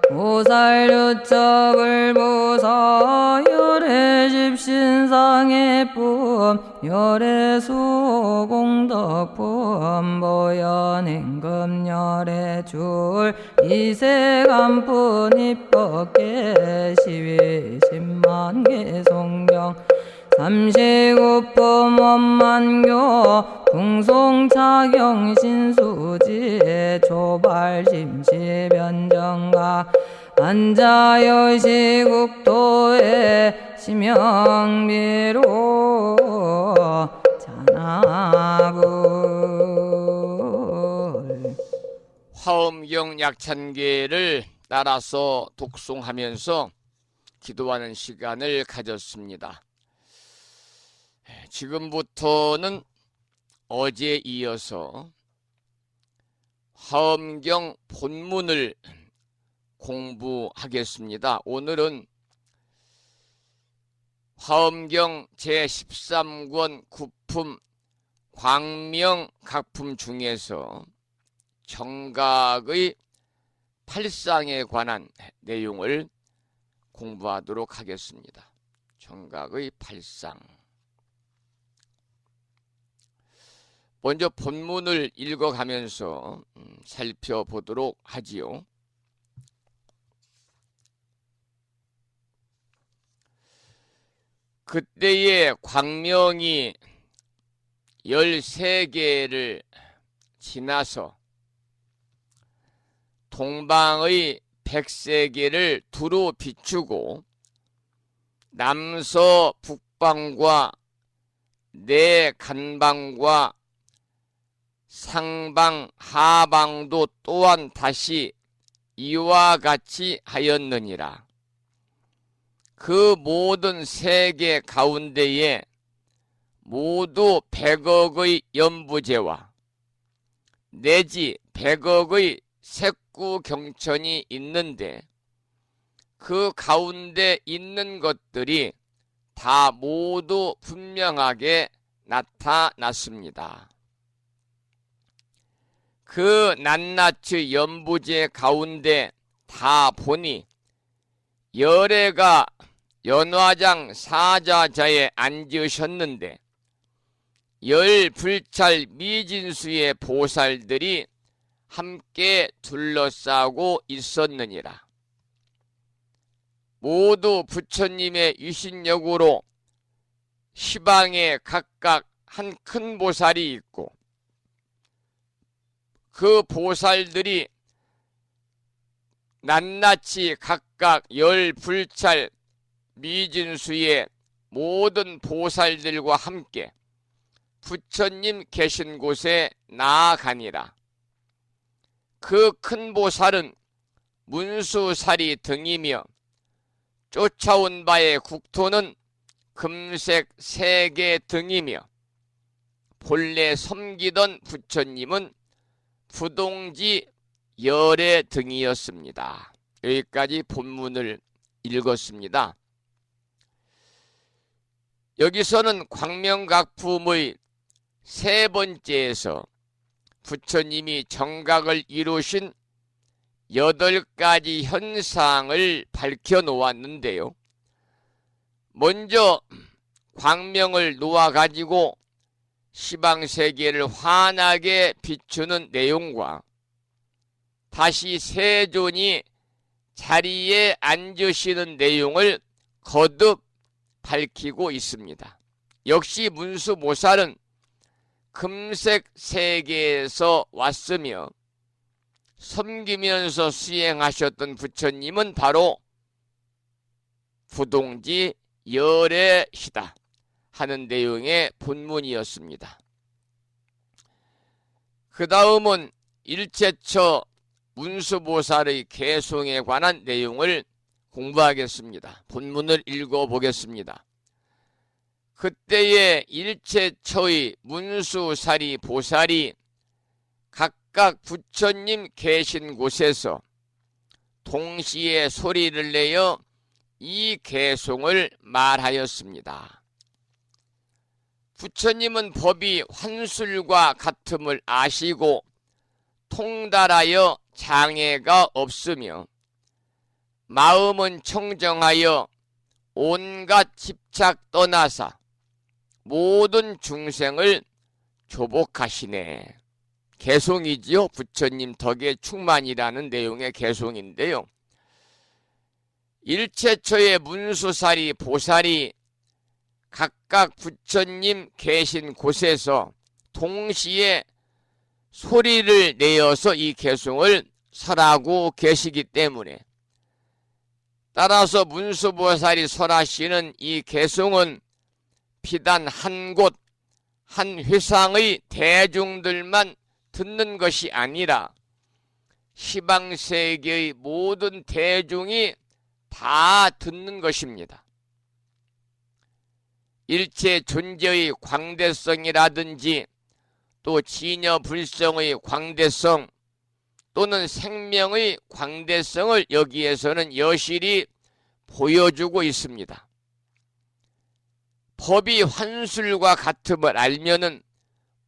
보살유처불보사 열애집신상의품 열애수공덕품 보현임금 열애줄 이세간분 입법계 시위십만계 송경 삼시구품 원만교 궁송차경 신수지 초발심시변정가 안자여시국도에 심영비로 잔하불 화엄경 약찬계를 따라서 독송하면서 기도하는 시간을 가졌습니다. 지금부터는 어제에 이어서 화엄경 본문을 공부하겠습니다. 오늘은 화엄경 제13권 구품 광명각품 중에서 정각의 팔상에 관한 내용을 공부하도록 하겠습니다. 정각의 팔상. 먼저 본문을 읽어가면서 살펴보도록 하지요. 그때에 광명이 13개를 지나서 동방의 백세계를 두루 비추고 남서 북방과 내간방과 상방 하방도 또한 다시 이와 같이 하였느니라. 그 모든 세계 가운데에 모두 100억의 연부제와 내지 100억의 색구경천이 있는데 그 가운데 있는 것들이 다 모두 분명하게 나타났습니다. 그 낱낱이 연부제 가운데 다 보니 열애가 연화장 사자자에 앉으셨는데 열불찰 미진수의 보살들이 함께 둘러싸고 있었느니라. 모두 부처님의 유신력으로 시방에 각각 한 큰 보살이 있고 그 보살들이 낱낱이 각각 열불찰 미진수의 모든 보살들과 함께 부처님 계신 곳에 나아가니라. 그 큰 보살은 문수살이 등이며 쫓아온 바의 국토는 금색 세계 등이며 본래 섬기던 부처님은 부동지 열애 등이었습니다. 여기까지 본문을 읽었습니다. 여기서는 광명각품의 세 번째에서 부처님이 정각을 이루신 8가지 현상을 밝혀 놓았는데요. 먼저 광명을 놓아가지고 시방세계를 환하게 비추는 내용과 다시 세존이 자리에 앉으시는 내용을 거듭 밝히고 있습니다. 역시 문수보살은 금색 세계에서 왔으며 섬기면서 수행하셨던 부처님은 바로 부동지 열애시다 하는 내용의 본문이었습니다. 그 다음은 일체처 문수보살의 개송에 관한 내용을 공부하겠습니다. 본문을 읽어보겠습니다. 그때의 일체처의 문수사리 보살이 각각 부처님 계신 곳에서 동시에 소리를 내어 이 개송을 말하였습니다. 부처님은 법이 환술과 같음을 아시고 통달하여 장애가 없으며 마음은 청정하여 온갖 집착 떠나사 모든 중생을 조복하시네. 개송이지요. 부처님 덕에 충만이라는 내용의 개송인데요. 일체처의 문수사리 보살이 각각 부처님 계신 곳에서 동시에 소리를 내어서 이 개송을 설하고 계시기 때문에, 따라서 문수보살이 설하시는 이 개송은 비단 한 곳, 한 회상의 대중들만 듣는 것이 아니라 시방세계의 모든 대중이 다 듣는 것입니다. 일체 존재의 광대성이라든지 또 진여불성의 광대성 또는 생명의 광대성을 여기에서는 여실히 보여주고 있습니다. 법이 환술과 같음을 알면은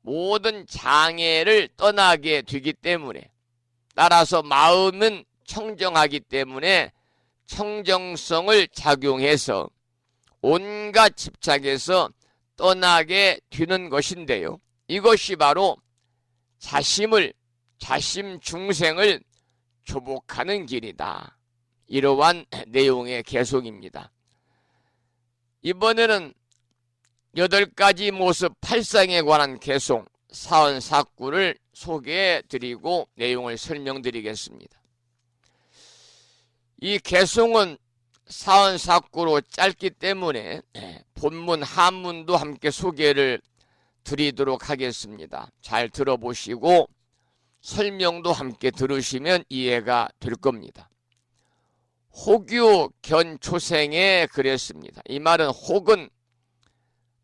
모든 장애를 떠나게 되기 때문에, 따라서 마음은 청정하기 때문에 청정성을 작용해서 온갖 집착에서 떠나게 되는 것인데요. 이것이 바로 자심 중생을 조복하는 길이다. 이러한 내용의 개송입니다. 이번에는 8가지 모습 8상에 관한 개송 44구를 소개해드리고 내용을 설명드리겠습니다. 이 개송은 44구로 짧기 때문에 본문 한문도 함께 소개를 드리도록 하겠습니다. 잘 들어보시고 설명도 함께 들으시면 이해가 될 겁니다. 혹유 견초생에 그랬습니다. 이 말은 혹은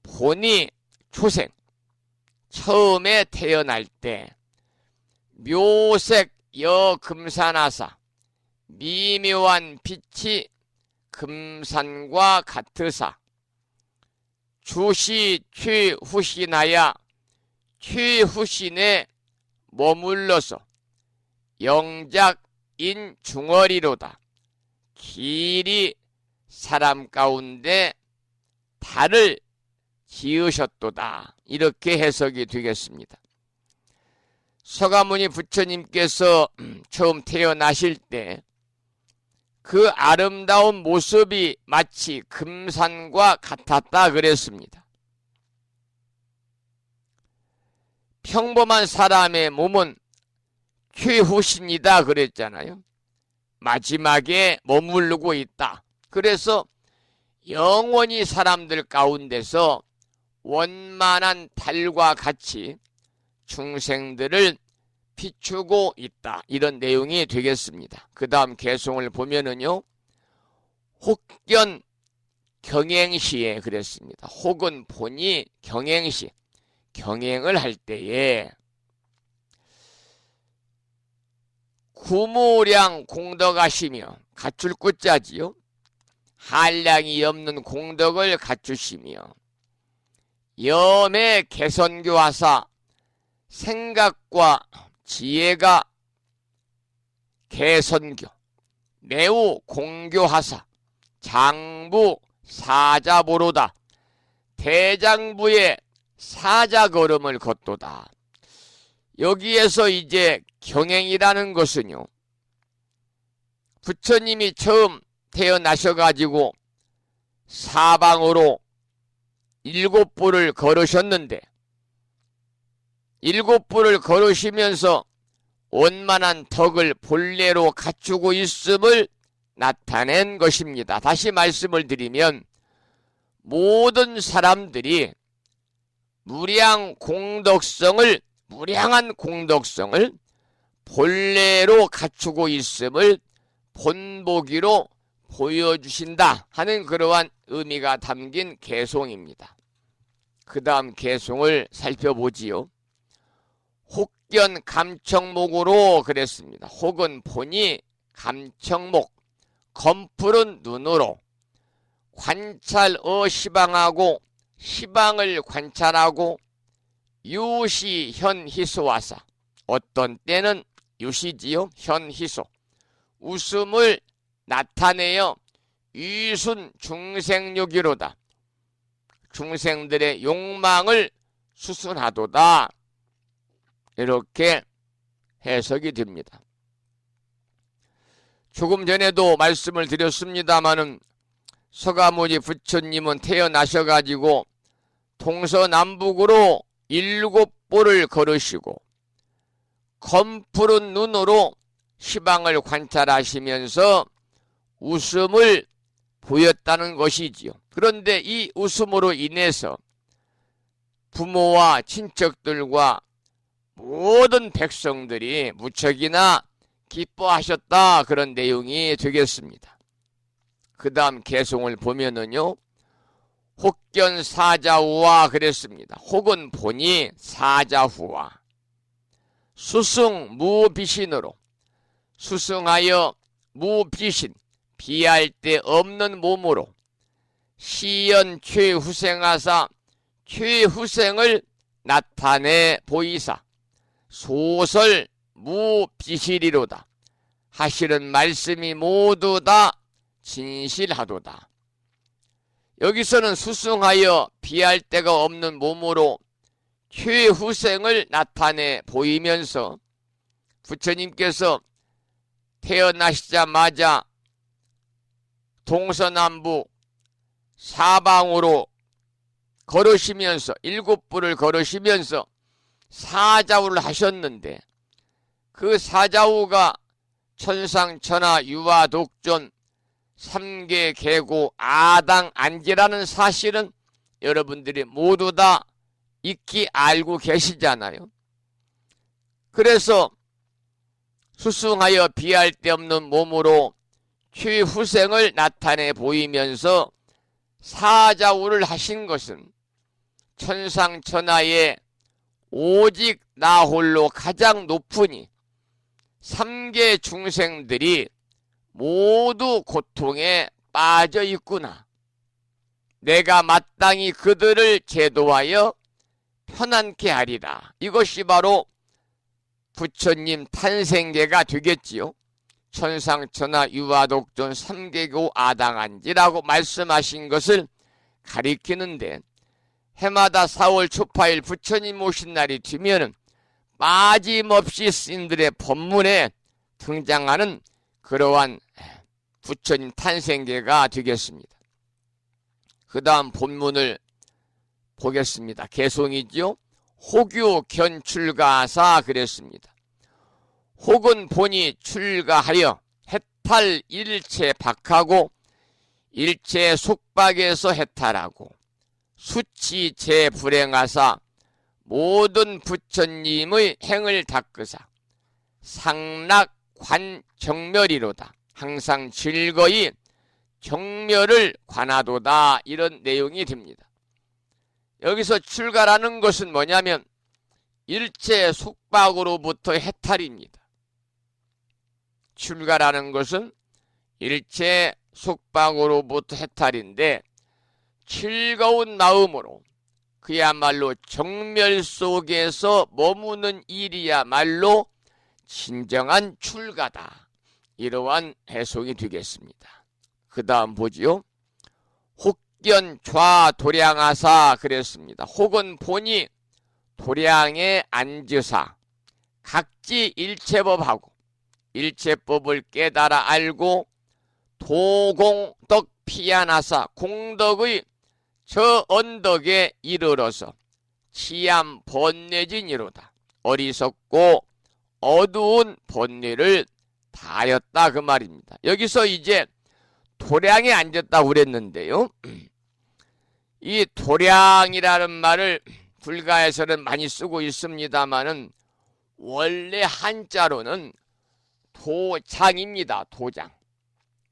본이 초생, 처음에 태어날 때 묘색 여금산하사 미묘한 빛이 금산과 같으사 주시 취후신하야 취후신에 머물러서 영작인 중얼이로다. 길이 사람 가운데 달을 지으셨도다. 이렇게 해석이 되겠습니다. 서가모니 부처님께서 처음 태어나실 때 그 아름다운 모습이 마치 금산과 같았다 그랬습니다. 평범한 사람의 몸은 최후신이다 그랬잖아요. 마지막에 머무르고 있다. 그래서 영원히 사람들 가운데서 원만한 달과 같이 중생들을 비추고 있다. 이런 내용이 되겠습니다. 그 다음 개송을 보면은요. 혹견 경행시에 그랬습니다. 혹은 본이 경행시, 경행을 할 때에 구무량 공덕하시며, 갖출 꾸자지요. 한량이 없는 공덕을 갖추시며 염의 개선교하사 생각과 지혜가 개선교 매우 공교하사 장부 사자보로다. 대장부의 사자걸음을 걷도다. 여기에서 이제 경행이라는 것은요, 부처님이 처음 태어나셔가지고 사방으로 7부를 걸으셨는데 7부를 걸으시면서 원만한 덕을 본래로 갖추고 있음을 나타낸 것입니다. 다시 말씀을 드리면 모든 사람들이 무량한 공덕성을 본래로 갖추고 있음을 본보기로 보여주신다 하는 그러한 의미가 담긴 개송입니다. 그 다음 개송을 살펴보지요. 혹견 감청목으로 그랬습니다. 혹은 본이 감청목, 검푸른 눈으로 관찰어 시방하고 시방을 관찰하고 유시 현희소하사, 어떤 때는 유시지요, 현희소, 웃음을 나타내어 위순 중생욕이로다, 중생들의 욕망을 수순하도다, 이렇게 해석이 됩니다. 조금 전에도 말씀을 드렸습니다마는 서가모니 부처님은 태어나셔가지고 동서남북으로 7보를 걸으시고 검푸른 눈으로 시방을 관찰하시면서 웃음을 보였다는 것이지요. 그런데 이 웃음으로 인해서 부모와 친척들과 모든 백성들이 무척이나 기뻐하셨다, 그런 내용이 되겠습니다. 그 다음 개송을 보면은요, 혹견 사자후와 그랬습니다. 혹은 본이 사자후와 수승 무비신으로, 수승하여 무비신, 비할 데 없는 몸으로 시연 최후생하사 최후생을 나타내 보이사 소설 무비실이로다 하시는 말씀이 모두 다 진실하도다. 여기서는 수승하여 비할 데가 없는 몸으로 최후생을 나타내 보이면서 부처님께서 태어나시자마자 동서남북 사방으로 걸으시면서 7부를 걸으시면서 사자후를 하셨는데, 그 사자후가 천상천하 유화독존 3계 계고 아당 안지라는 사실은 여러분들이 모두 다 익히 알고 계시잖아요. 그래서 수승하여 비할 데 없는 몸으로 최후생을 나타내 보이면서 사자후를 하신 것은 천상천하에 오직 나 홀로 가장 높으니 3계 중생들이 모두 고통에 빠져 있구나, 내가 마땅히 그들을 제도하여 편안케 하리라. 이것이 바로 부처님 탄생계가 되겠지요. 천상천하 유화독존 3계고 아당한지라고 말씀하신 것을 가리키는데, 해마다 4월 초파일 부처님 오신 날이 되면은 빠짐없이 스님들의 법문에 등장하는 그러한 부처님 탄생계가 되겠습니다. 그 다음 본문을 보겠습니다. 개송이지요. 혹유 견출가사 그랬습니다. 혹은 본이 출가하여 해탈 일체 박하고 일체 속박에서 해탈하고 수치 재불행하사 모든 부처님의 행을 닦으사 상락관 정멸이로다, 항상 즐거이 정멸을 관하도다, 이런 내용이 됩니다. 여기서 출가라는 것은 뭐냐면 일체 속박으로부터 해탈입니다. 출가라는 것은 일체 속박으로부터 해탈인데, 즐거운 마음으로 그야말로 정멸 속에서 머무는 일이야말로 진정한 출가다, 이러한 해석이 되겠습니다. 그 다음 보지요. 혹견 좌도량하사 그랬습니다. 혹은 본이 도량에 앉으사 각지 일체법하고 일체법을 깨달아 알고 도공덕 피안하사 공덕의 저 언덕에 이르러서 치암 번뇌진이로다, 어리석고 어두운 번뇌를 다하였다, 그 말입니다. 여기서 이제 도량에 앉았다고 그랬는데요, 이 도량이라는 말을 불가에서는 많이 쓰고 있습니다만은 원래 한자로는 도장입니다. 도장.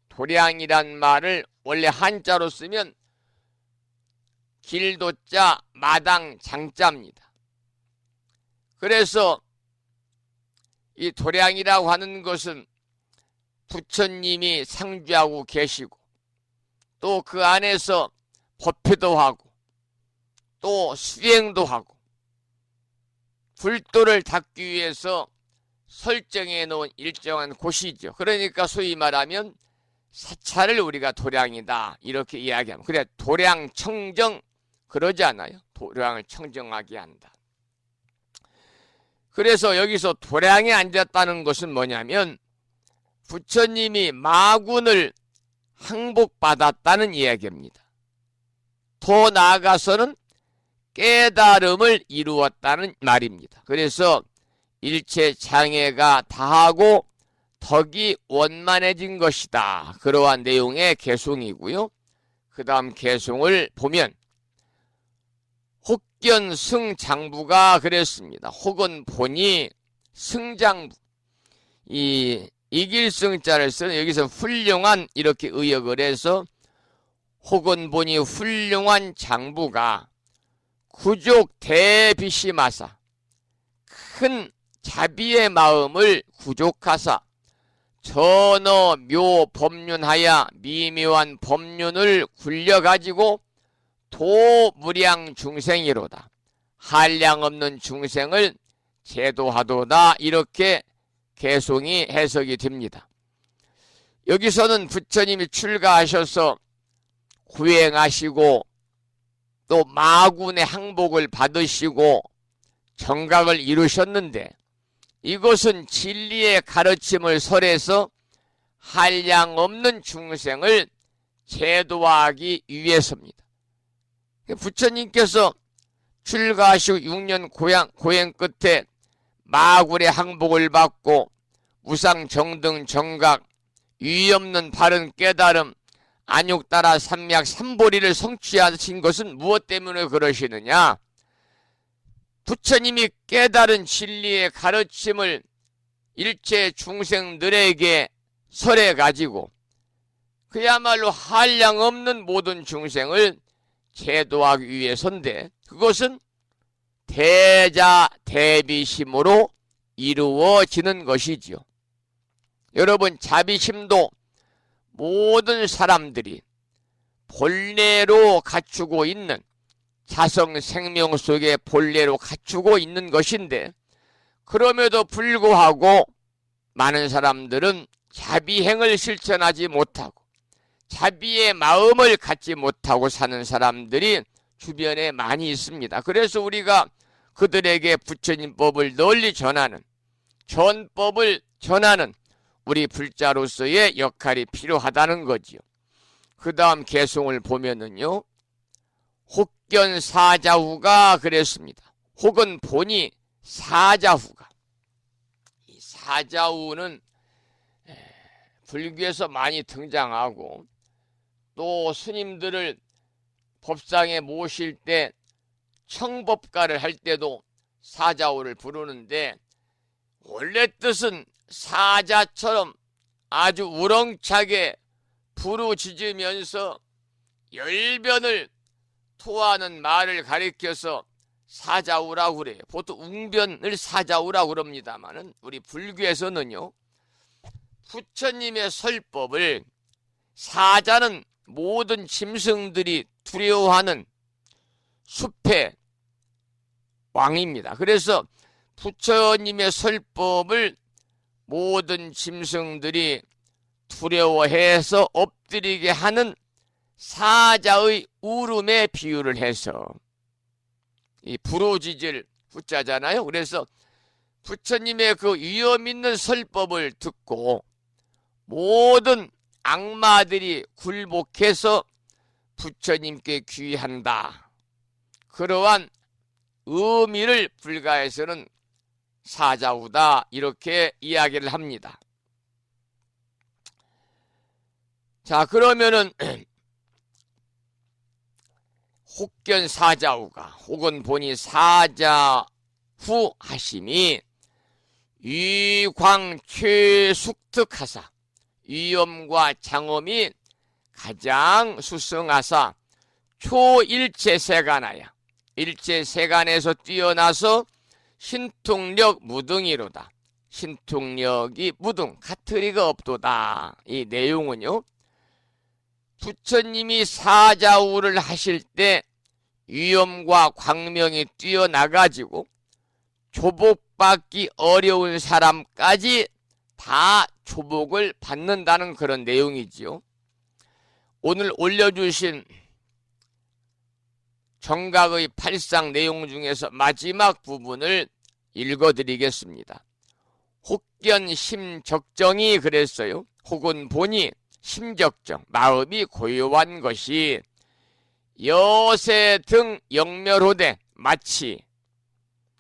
도량이란 말을 원래 한자로 쓰면 길도자 마당 장자입니다. 그래서 이 도량이라고 하는 것은 부처님이 상주하고 계시고 또 그 안에서 법회도 하고 또 수행도 하고 불도를 닦기 위해서 설정해 놓은 일정한 곳이죠. 그러니까 소위 말하면 사찰을 우리가 도량이다 이렇게 이야기하면, 그래 도량 청정 그러지 않아요? 도량을 청정하게 한다. 그래서 여기서 도량에 앉았다는 것은 뭐냐면 부처님이 마군을 항복받았다는 이야기입니다. 더 나아가서는 깨달음을 이루었다는 말입니다. 그래서 일체 장애가 다하고 덕이 원만해진 것이다. 그러한 내용의 개송이고요. 그 다음 개송을 보면 혹견 승장부가 그랬습니다. 혹은 보니 승장부, 이 이길 승자를 쓰는 여기서 훌륭한 이렇게 의역을 해서 혹은 보니 훌륭한 장부가 구족 대비심하사 큰 자비의 마음을 구족하사 전어 묘 법륜하여 미묘한 법륜을 굴려가지고 도무량 중생이로다. 한량 없는 중생을 제도하도다. 이렇게 개송이 해석이 됩니다. 여기서는 부처님이 출가하셔서 구행하시고 또 마군의 항복을 받으시고 정각을 이루셨는데 이것은 진리의 가르침을 설해서 한량 없는 중생을 제도하기 위해서입니다. 부처님께서 출가하시고 6년 고행 끝에 마굴의 항복을 받고 무상정등 정각, 유의없는 바른 깨달음, 안육따라 삼약 삼보리를 성취하신 것은 무엇 때문에 그러시느냐? 부처님이 깨달은 진리의 가르침을 일체 중생들에게 설해가지고 그야말로 한량 없는 모든 중생을 제도하기 위해서인데 그것은 대자 대비심으로 이루어지는 것이지요. 여러분, 자비심도 모든 사람들이 본래로 갖추고 있는 자성 생명 속에 본래로 갖추고 있는 것인데 그럼에도 불구하고 많은 사람들은 자비행을 실천하지 못하고 자비의 마음을 갖지 못하고 사는 사람들이 주변에 많이 있습니다. 그래서 우리가 그들에게 부처님법을 널리 전하는, 전법을 전하는 우리 불자로서의 역할이 필요하다는 거지요. 그 다음 개송을 보면은요, 혹견 사자후가 그랬습니다. 혹은 보니 사자후가, 이 사자후는 불교에서 많이 등장하고 또 스님들을 법상에 모실 때 청법가를 할 때도 사자후를 부르는데 원래 뜻은 사자처럼 아주 우렁차게 부르짖으면서 열변을 토하는 말을 가리켜서 사자후라고 그래요. 보통 웅변을 사자후라고 그럽니다만은 우리 불교에서는요, 부처님의 설법을 사자는 모든 짐승들이 두려워하는 숲의 왕입니다. 그래서 부처님의 설법을 모든 짐승들이 두려워해서 엎드리게 하는 사자의 울음에 비유를 해서 이 부르짖을 후자잖아요. 그래서 부처님의 그 위험 있는 설법을 듣고 모든 악마들이 굴복해서 부처님께 귀한다. 그러한 의미를 불가에서는 사자후다 이렇게 이야기를 합니다. 자, 그러면은 혹견 사자후가 혹은 보니 사자후 하심이 위광 최숙특하사 위엄과 장엄이 가장 수승하사 초일체세간하야. 일체세간에서 뛰어나서 신통력 무등이로다. 신통력이 무등, 같을 리가 없도다. 이 내용은요, 부처님이 사자우를 하실 때 위엄과 광명이 뛰어나가지고 조복받기 어려운 사람까지 다 조복을 받는다는 그런 내용이지요. 오늘 올려주신 정각의 팔상 내용 중에서 마지막 부분을 읽어드리겠습니다. 혹견 심적정이 그랬어요. 혹은 보니 심적정, 마음이 고요한 것이 여세 등 영멸호되 마치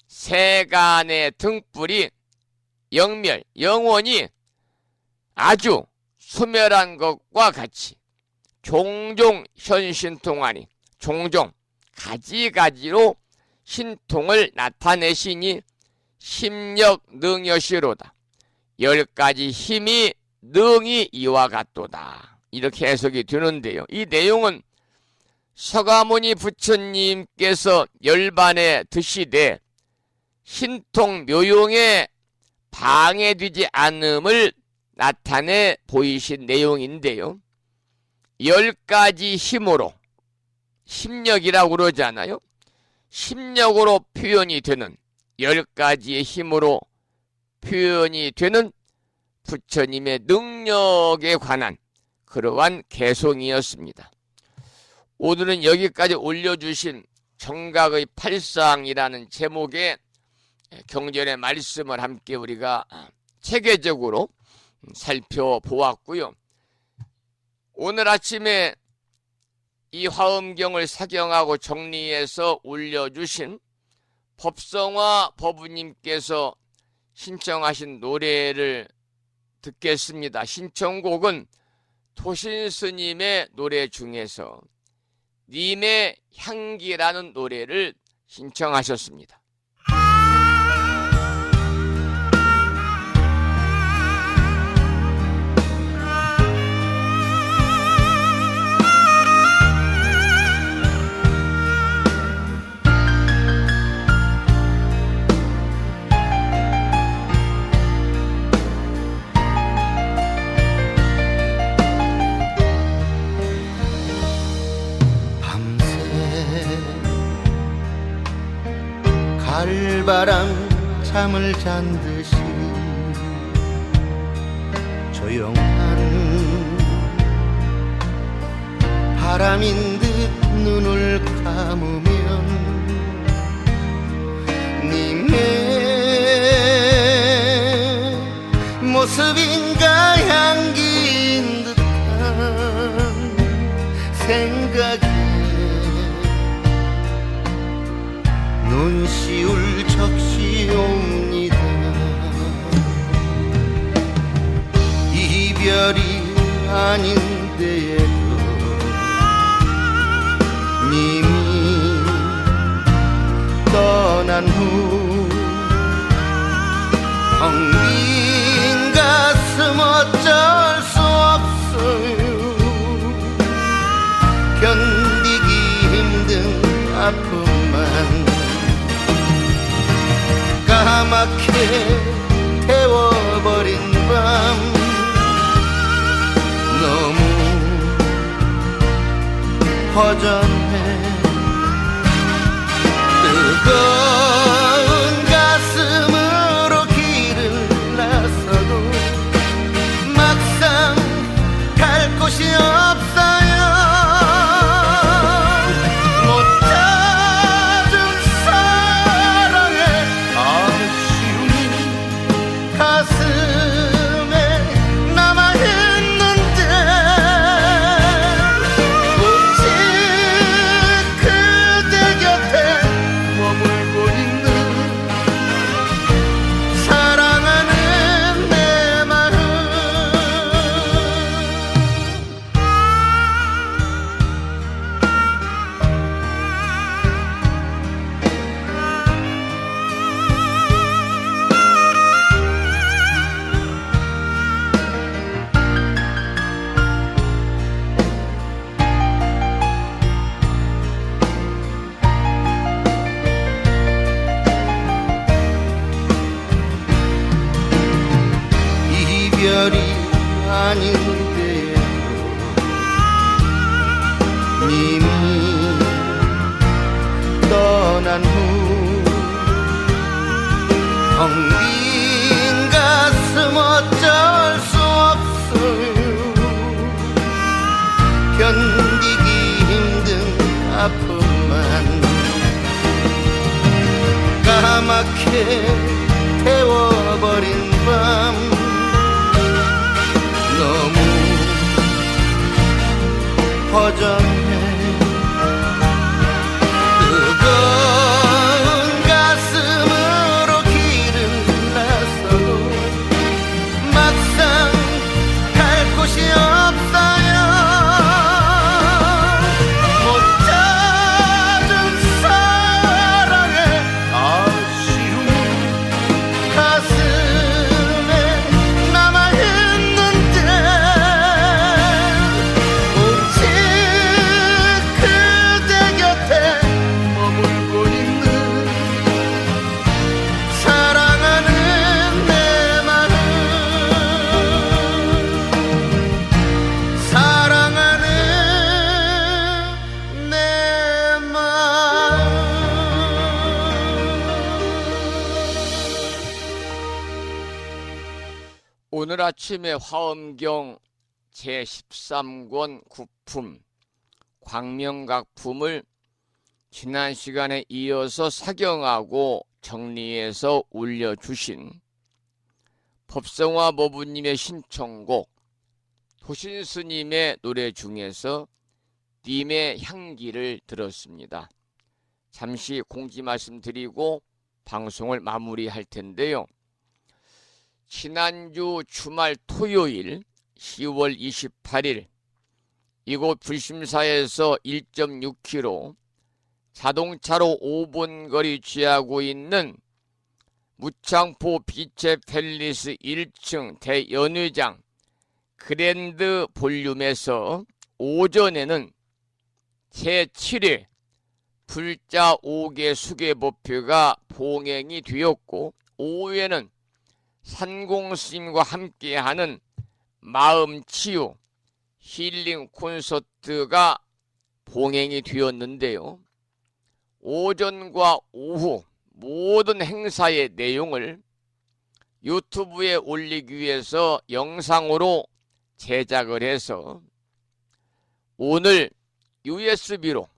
세간의 등불이 영멸, 영원히 아주 소멸한 것과 같이 종종 현신통하니 종종 가지가지로 신통을 나타내시니 심력 능여시로다. 10가지 힘이 능이 이와 같도다. 이렇게 해석이 되는데요. 이 내용은 서가모니 부처님께서 열반에 드시되 신통 묘용에 방해되지 않음을 나타내 보이신 내용인데요. 10가지 힘으로, 심력이라고 그러잖아요. 심력으로 표현이 되는, 10가지의 힘으로 표현이 되는 부처님의 능력에 관한 그러한 개송이었습니다. 오늘은 여기까지 올려주신 정각의 팔상이라는 제목의 경전의 말씀을 함께 우리가 체계적으로 살펴보았고요. 오늘 아침에 이 화엄경을 사경하고 정리해서 올려주신 법성화 법우님께서 신청하신 노래를 듣겠습니다. 신청곡은 도신스님의 노래 중에서 님의 향기라는 노래를 신청하셨습니다. 가을바람 잠을 잔 듯이 조용한 바람인 듯 눈을 감으면 님의 모습인가 향기인 듯한 생각이 눈시울 적시옵니다. 이별이 아닌데도 님이 떠난 후 텅 빈 가슴 어쩔 수 없어요. 견디기 힘든 아픔만 까맣게 태워버린 밤 너무 허전해. 뜨거운 가슴으로 길을 나서도 막상 갈 곳이 없어요. 못 찾은 사랑의 아쉬움이 가슴에 남아있는데 텅 빈 가슴 어쩔 수 없어요. 견디기 힘든 아픔만 까맣게 태워버린 밤, 너무 허전해. 뜨거운 가슴으로 길을 나서도 막상 갈 곳이 없어요. 못 찾은 사랑의 아쉬움이 가슴에 남아있는데, 오직 그대 곁에 머물고 있는 사랑하는 내 마음, 사랑하는 내 마음. 오늘 아침에 화엄경 제13권 구품 광명각품을 지난 시간에 이어서 사경하고 정리해서 올려주신 법성화 모부님의 신청곡 도신스님의 노래 중에서 님의 향기를 들었습니다. 잠시 공지 말씀드리고 방송을 마무리할 텐데요. 지난주 주말 토요일 10월 28일 이곳 불심사에서 1.6km 자동차로 5분 거리 취하고 있는 무창포 빛의 팰리스 1층 대연회장 그랜드 볼륨에서 오전에는 제7회 불자 5개 수계법회가 봉행이 되었고, 오후에는 산공스님과 함께하는 마음치유 힐링 콘서트가 봉행이 되었는데요. 오전과 오후 모든 행사의 내용을 유튜브에 올리기 위해서 영상으로 제작을 해서 오늘 USB로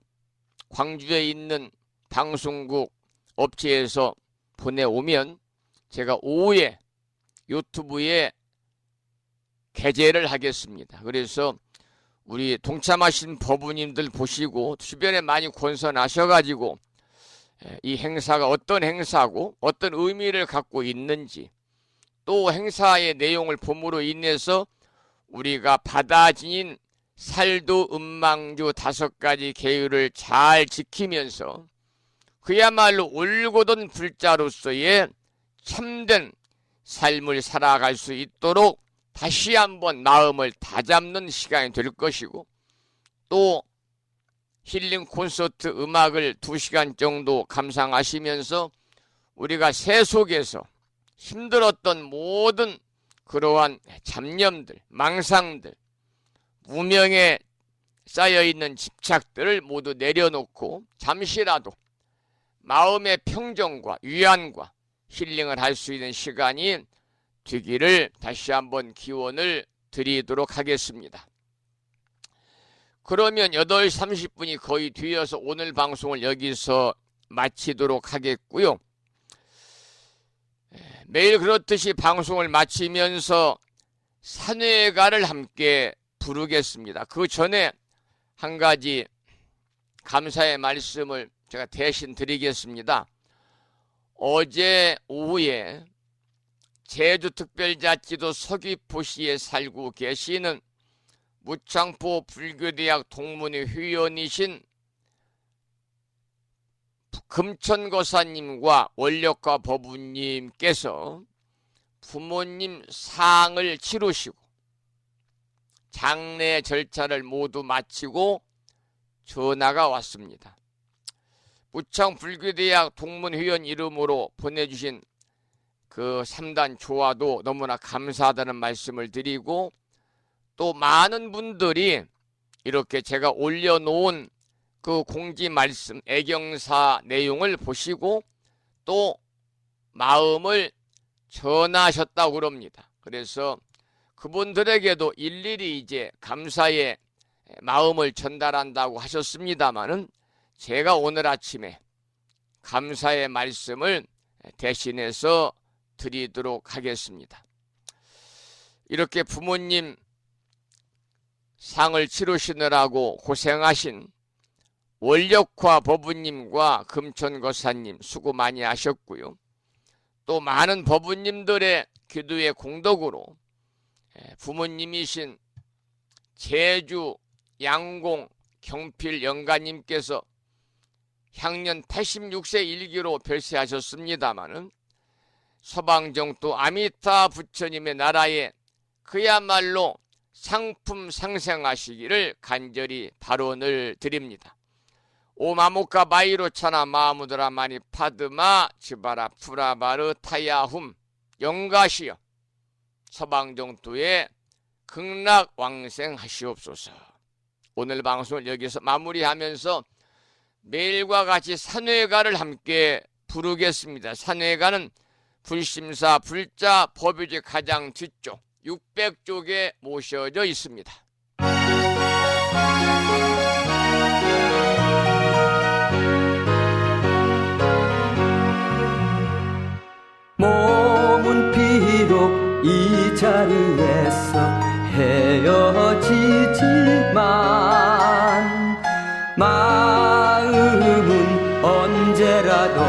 광주에 있는 방송국 업체에서 보내오면 제가 오후에 유튜브에 게재를 하겠습니다. 그래서 우리 동참하신 법우님들 보시고 주변에 많이 권선하셔가지고 이 행사가 어떤 행사고 어떤 의미를 갖고 있는지, 또 행사의 내용을 봄으로 인해서 우리가 받아 지닌 살도 음망주 5가지 계율을 잘 지키면서 그야말로 올곧은 불자로서의 참된 삶을 살아갈 수 있도록 다시 한번 마음을 다잡는 시간이 될 것이고, 또 힐링 콘서트 음악을 2시간 정도 감상하시면서 우리가 새 속에서 힘들었던 모든 그러한 잡념들, 망상들, 무명에 쌓여있는 집착들을 모두 내려놓고 잠시라도 마음의 평정과 위안과 힐링을 할 수 있는 시간이 되기를 다시 한번 기원을 드리도록 하겠습니다. 그러면 8시 30분이 거의 뒤어서 오늘 방송을 여기서 마치도록 하겠고요. 매일 그렇듯이 방송을 마치면서 산회가를 함께 부르겠습니다. 그 전에 한 가지 감사의 말씀을 제가 대신 드리겠습니다. 어제 오후에 제주특별자치도 서귀포시에 살고 계시는 무창포 불교대학 동문회 회원이신 금천거사님과 원력가 법우님께서 부모님 상을 치르시고 장례 절차를 모두 마치고 전화가 왔습니다. 무창 불교대학 동문회원 이름으로 보내주신 그 3단 조화도 너무나 감사하다는 말씀을 드리고, 또 많은 분들이 이렇게 제가 올려놓은 그 공지 말씀, 애경사 내용을 보시고 또 마음을 전하셨다고 그럽니다. 그래서 그분들에게도 일일이 이제 감사의 마음을 전달한다고 하셨습니다마는 제가 오늘 아침에 감사의 말씀을 대신해서 드리도록 하겠습니다. 이렇게 부모님 상을 치르시느라고 고생하신 원력화 법부님과 금천거사님 수고 많이 하셨고요. 또 많은 법부님들의 기도의 공덕으로 부모님이신 제주 양공 경필 영가님께서 향년 86세 일기로 별세하셨습니다마는 서방정도 아미타 부처님의 나라에 그야말로 상품 상생하시기를 간절히 발언을 드립니다. 오마모카 마이로 차나 마무드라 마니 파드마 지바라 푸라바르 타야훔 영가시여 서방정도에 극락왕생하시옵소서. 오늘 방송을 여기서 마무리하면서 매일과 같이 산회가를 함께 부르겠습니다. 산회가는 불심사 불자 법유지 가장 뒤쪽 600쪽에 모셔져 있습니다. 몸은 비록 이 자리에서 헤어지지만 마음은 언제라도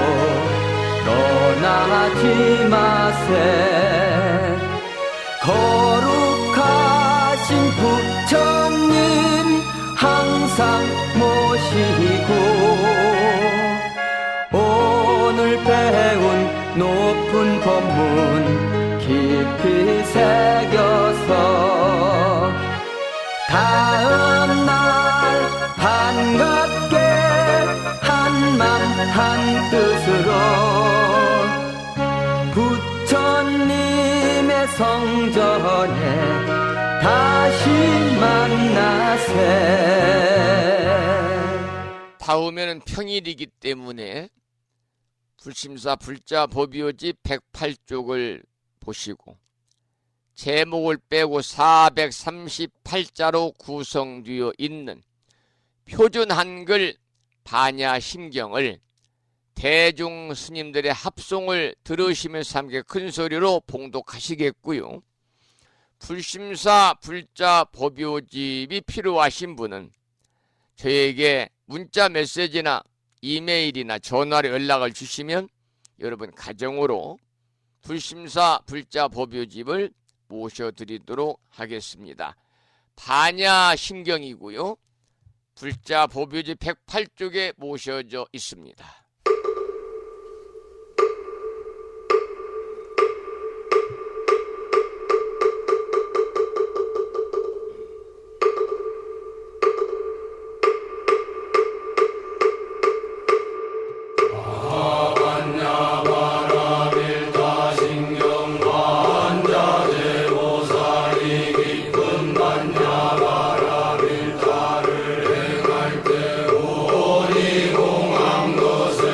떠나지 마세. 거룩하신 부처님 항상 모시고 오늘 배운 높은 법문 깊이 새겨서 다음날 반갑게 한맘 한뜻으로 부처님의 성전에 다시 만나세. 다음에는 평일이기 때문에 불심사 불자 법요지 108쪽을 보시고 제목을 빼고 438자로 구성되어 있는 표준 한글 반야 심경을 대중 스님들의 합송을 들으시면서 함께 큰 소리로 봉독하시겠고요. 불심사 불자 법요집이 필요하신 분은 저에게 문자 메시지나 이메일이나 전화로 연락을 주시면 여러분 가정으로 불심사 불자 법요집을 모셔드리도록 하겠습니다. 반야 심경이고요. 불자 법요집 108쪽에 모셔져 있습니다. 오니 공항 것을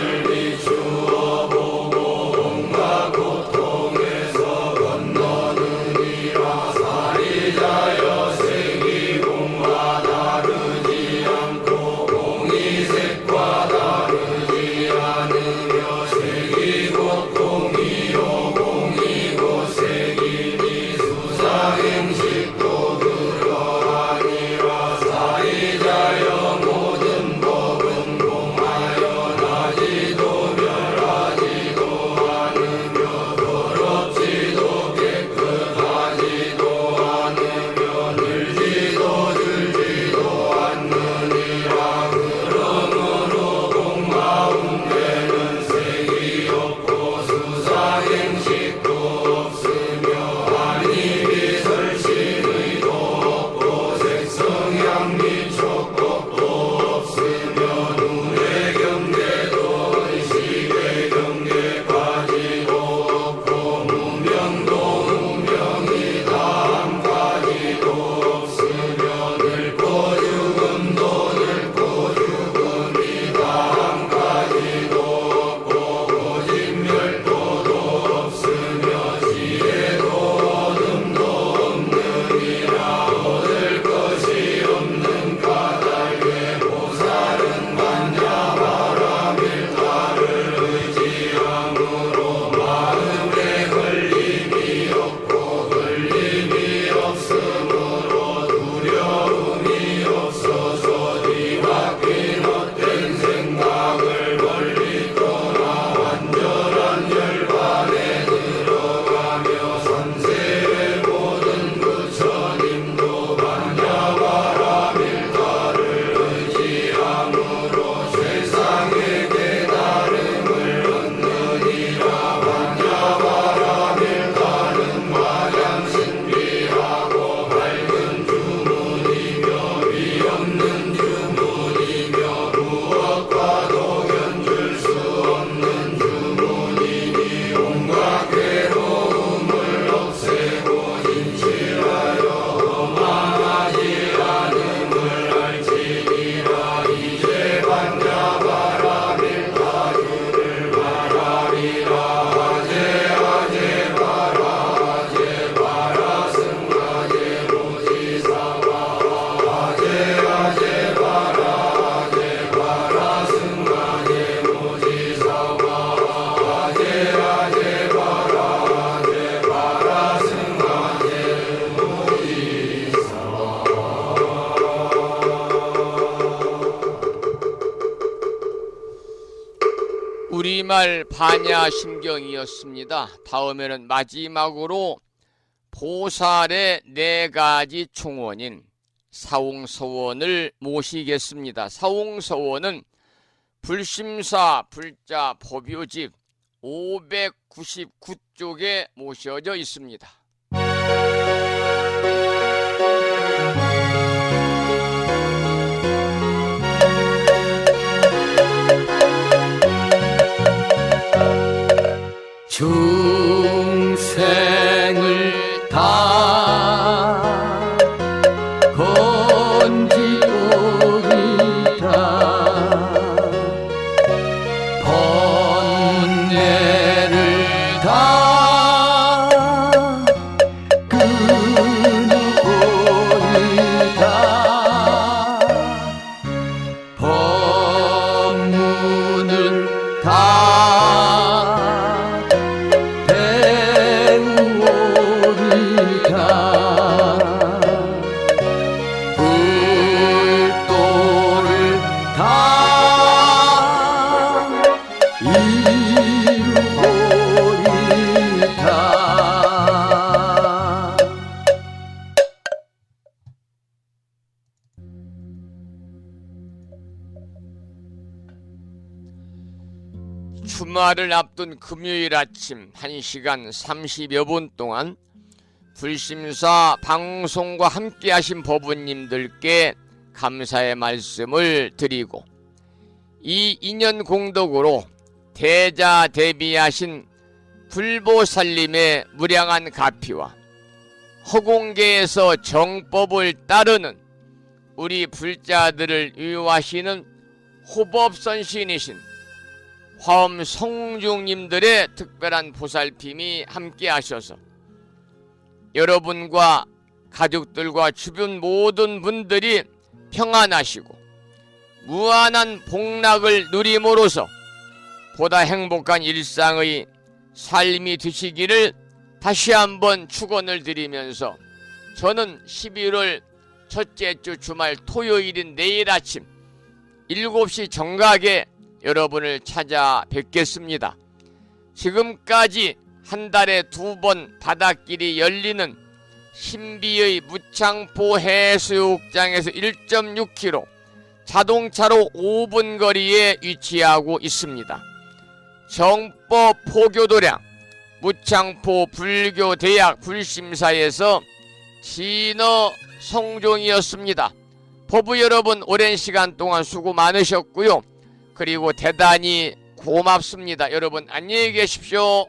우리말 반야심경이었습니다. 다음에는 마지막으로 보살의 4가지 총원인 사웅서원을 모시겠습니다. 사웅서원은 불심사 불자 법요집 599쪽에 모셔져 있습니다. 중생을 다 건지오리라 번뇌를 다 끊으오리라 법문을 다 주말을 앞둔 금요일 아침 1시간 30여 분 동안 불심사 방송과 함께 하신 법우님들께 감사의 말씀을 드리고 이 인연 공덕으로 대자대비하신 불보살님의 무량한 가피와 허공계에서 정법을 따르는 우리 불자들을 위로하시는 호법선신이신 화엄 성중님들의 특별한 보살핌이 함께 하셔서 여러분과 가족들과 주변 모든 분들이 평안하시고 무한한 복락을 누림으로써 보다 행복한 일상의 삶이 되시기를 다시 한번 축원을 드리면서 저는 11월 첫째 주 주말 토요일인 내일 아침 7시 정각에 여러분을 찾아뵙겠습니다. 지금까지 한 달에 2번 바닷길이 열리는 신비의 무창포 해수욕장에서 1.6km 자동차로 5분 거리에 위치하고 있습니다. 정법 포교도량 무창포 불교대학 불심사에서 진어 성종이었습니다. 법부 여러분 오랜 시간 동안 수고 많으셨고요. 그리고 대단히 고맙습니다. 여러분 안녕히 계십시오.